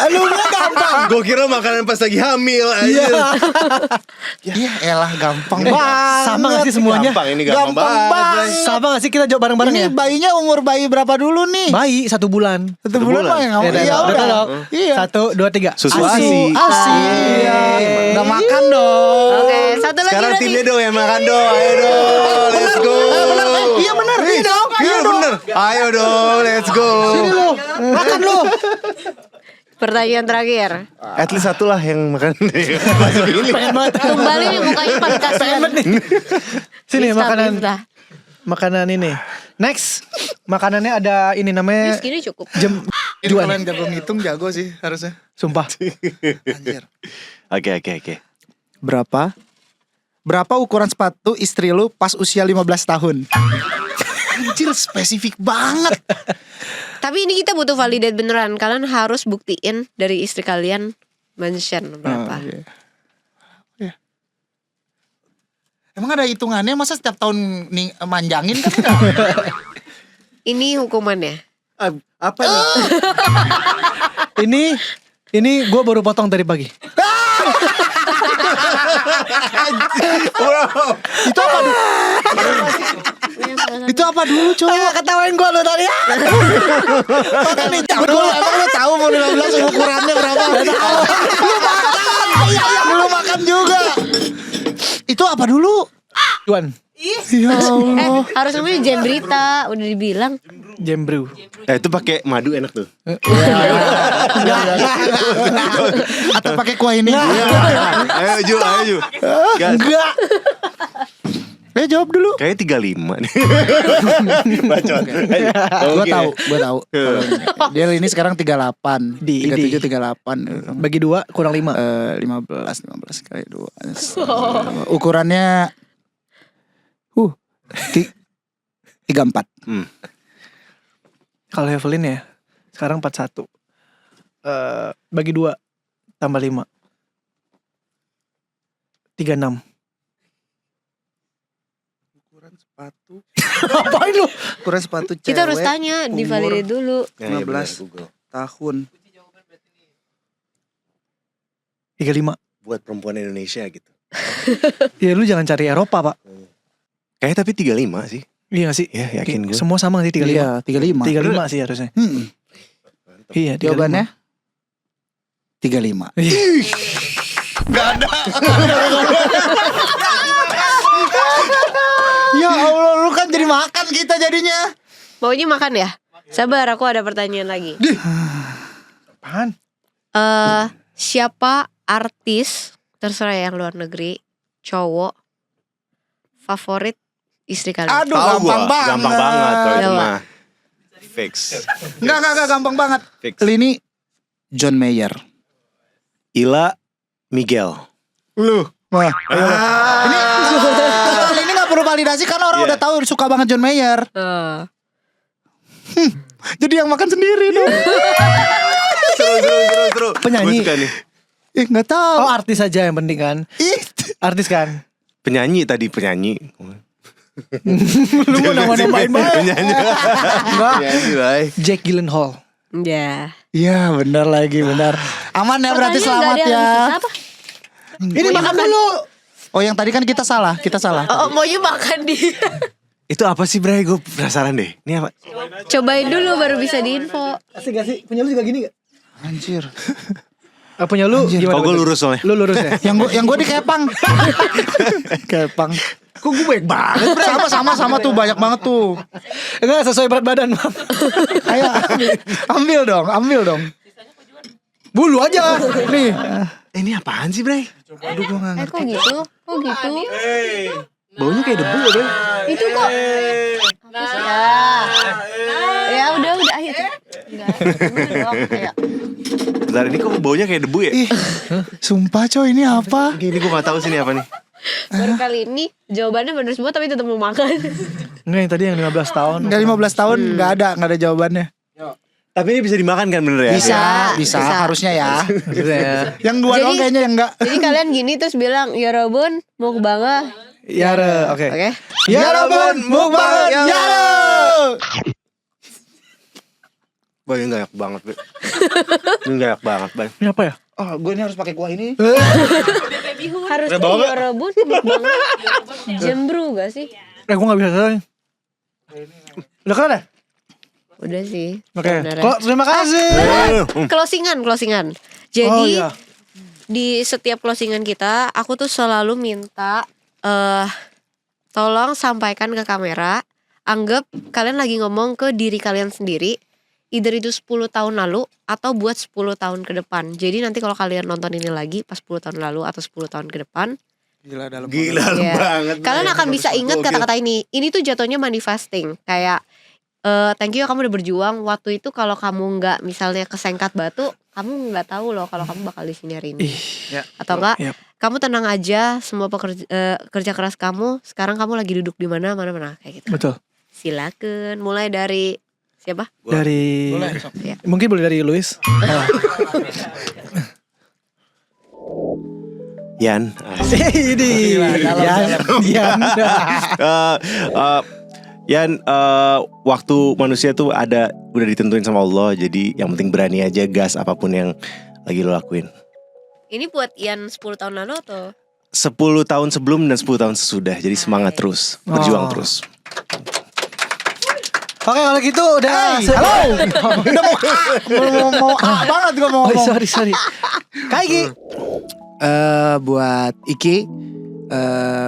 Lu bilang gampang. Gue kira makanan pas lagi hamil. Iya. Iya elah gampang Eh, banget. sama gak sih semuanya? Gampang ini gampang banget. Bray. Sama gak sih kita jawab bareng-bareng Ini ya? bayinya umur bayi berapa dulu nih? Bayi 1 bulan. 1 bulan mah yang Ya, iya udah udah. dong. Iya. 1, 2, 3. Susu Asi. ASI. Iya. Udah makan dong. Oke, satu lagi Sekarang berarti. timnya dong yang makan dong. Ayo dong. Let's go. Iya benar. Iya dong. Iya bener. Ayo dong. Let's go. Makan lu. Pertanyaan terakhir. At least satu lah yang makan. Masuk ini. Kembali nih mukanya paling kasihan. Sini Bisa, makanan. bisa. Makanan ini. Next. Makanannya ada ini namanya Segini cukup. Jem Juan. Juan. Jago ngitung jago sih harusnya. Sumpah. Anjir. Oke. Berapa ukuran sepatu istri lu pas usia 15 tahun? Anjir spesifik banget. Tapi ini kita butuh validate beneran. Kalian harus buktiin dari istri kalian mention berapa. Iya. Emang ada hitungannya masa setiap tahun nih manjangin kan enggak? Ini hukumannya. Apa nih? Ini gue baru potong tadi pagi. Itu apa dulu? Itu apa dulu coba? Ketawain gue lo tadi ya. Makan nih jago. Emang lu tahu mau 15 ukurannya berapa? Lu makan. Lu makan juga. Itu apa dulu? Juan. Ya Allah. Harus namanya jam berita. Udah dibilang. Jembrew. Itu pakai madu enak tuh. Atau pakai kuah ini? Ayo Ju. Gas. Enggak. Jawab dulu. Kayaknya 35 nih. Bacot. Gua tahu. Dia ini sekarang 38. Di 37 38. Bagi 2 kurang 5. 15 kali 2. Ukurannya 34. Kalau Evelyn ya sekarang 41. Bagi 2 tambah 5. 36. Ukuran sepatu. Apain lu? Ukuran sepatu cewek. Kita harus tanya. Divalidate dulu. 15 tahun. 35. Buat perempuan Indonesia gitu. Ya lu jangan cari Eropa pak. Kayaknya tapi 35 sih. Iya gak sih? Ya yakin gue. Semua sama gak sih 35? Iya 35. 35 sih harusnya. Iya 35. Jawabannya 35. Ya Allah, lu kan jadi makan kita jadinya. Maunya makan ya? Sabar, aku ada pertanyaan lagi. Apaan? Siapa artis, terserah yang luar negeri, cowok, favorit istri kalian? Aduh, Tahu gampang gua. banget. Gampang banget kalau itu Coba. mah. Fix. Enggak, gampang banget. Fix. Ini John Mayer. Ila Miguel. Lu. Wah. Ini gak perlu validasi karena orang Iya. udah tahu suka banget John Mayer. Jadi yang makan sendiri dong. Seru. Penyanyi. Gua suka nih. Gak tahu. Oh artis aja yang penting kan. Artis kan. Penyanyi tadi penyanyi. Lu mau nama-namain banget. Penyanyi. Penyanyi, bay. Jack Gyllenhaal. Ya. Iya benar lagi benar. Aman ya berarti selamat ya. Apa? Ini makan dulu. Oh yang tadi kan kita salah. Oh, maunya makan dia. Itu apa sih Bray? Gue penasaran deh. Ini apa? Cobain dulu baru bisa diinfo. Asik gak sih? Punya lu juga gini gak? Anjir. Punya lu gimana? Kok gue lurus soalnya. Lu lurus ya? Yang gue dikepang. Kepang. Kok gue baik banget? Sama tuh banyak banget tuh. Enggak sesuai berat badan. Ayo ambil dong. Bulu aja. Nih. Ini apaan sih Bray? Aduh gue gak ngerti. Kok gitu? Baunya kayak debu ya Bray. Itu kok. Apa sih? Ya udah ayo. Enggak. Ayo. Bentar ini kok baunya kayak debu ya? Ih, sumpah coy ini apa? Ini gue gak tahu sih ini apa nih. Baru kali ini jawabannya bener semua tapi tetap mau makan. Enggak yang tadi yang 15 tahun. Enggak 15 tahun nggak ada jawabannya. Tapi ini bisa dimakan kan bener ya? Bisa harusnya ya. Maksudnya Yang dua Jadi- doang kayaknya yang enggak. Jadi kalian gini terus bilang, "Ya Robun, mau banget." ya oke. Oke. Ya Robun, mukbang ya. Wah ini gak enak banget Be. Ini gak enak banget Bay. Ini apa ya? Oh, gue ini harus pakai kuah ini. Harusnya bawa nggak? ya rebus banget. Jembru gak sih? Gue gak bisa soalnya. Udah kan ya? Udah sih. Oke. sebenarnya. Terima kasih. Closingan. Jadi Oh, iya. di setiap closingan kita, aku tuh selalu minta tolong sampaikan ke kamera. Anggap kalian lagi ngomong ke diri kalian sendiri. Either itu 10 tahun lalu atau buat 10 tahun ke depan. Jadi nanti kalau kalian nonton ini lagi pas 10 tahun lalu atau 10 tahun ke depan, Gila dalam. Gila Iya. banget. kalian akan bisa ingat Gokil. kata-kata ini. Ini tuh jatuhnya manifesting. Kayak thank you ya kamu udah berjuang. Waktu itu kalau kamu nggak misalnya kesengkat batu, kamu nggak tahu loh kalau kamu bakal di sini hari ini. Ya. Atau enggak, Yap. kamu tenang aja, semua kerja keras kamu. Sekarang kamu lagi duduk di mana kayak gitu. Betul. Silakan. Mulai dari siapa? Dari Boleh, sok. mungkin boleh dari Luis. Yan. Ini Yan. Eh, eh, Yan, waktu manusia tuh udah ditentuin sama Allah. Jadi yang penting berani aja, gas apapun yang lagi lo lakuin. Ini buat Ian 10 tahun lalu atau? 10 tahun sebelum dan 10 tahun sesudah. Jadi semangat terus, berjuang terus. Oke kalau gitu udah. Halo. mau banget gue mau Oh ngomong. sorry. Kaigi. Buat Iki,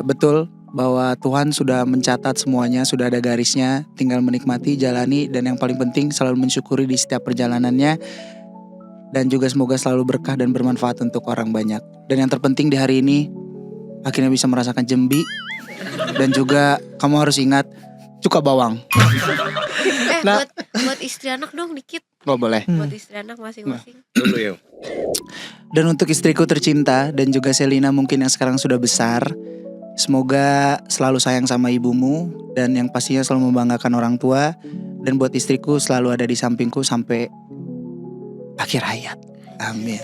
betul bahwa Tuhan sudah mencatat semuanya, sudah ada garisnya, tinggal menikmati, jalani, dan yang paling penting selalu mensyukuri di setiap perjalanannya. Dan juga semoga selalu berkah dan bermanfaat untuk orang banyak. Dan yang terpenting di hari ini, akhirnya bisa merasakan Jembi. Dan juga kamu harus ingat cuka bawang. Nah. buat istri anak dong dikit. Oh boleh. Buat istri anak masing-masing. Dulu ya. Dan untuk istriku tercinta dan juga Selina mungkin yang sekarang sudah besar, semoga selalu sayang sama ibumu dan yang pastinya selalu membanggakan orang tua. Dan buat istriku selalu ada di sampingku sampai akhir hayat. Amin.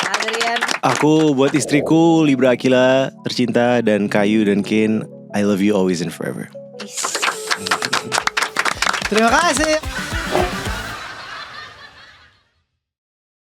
Adrian. Aku buat istriku Libra Akila tercinta dan Kayu dan Kin, I love you always and forever. Terima kasih.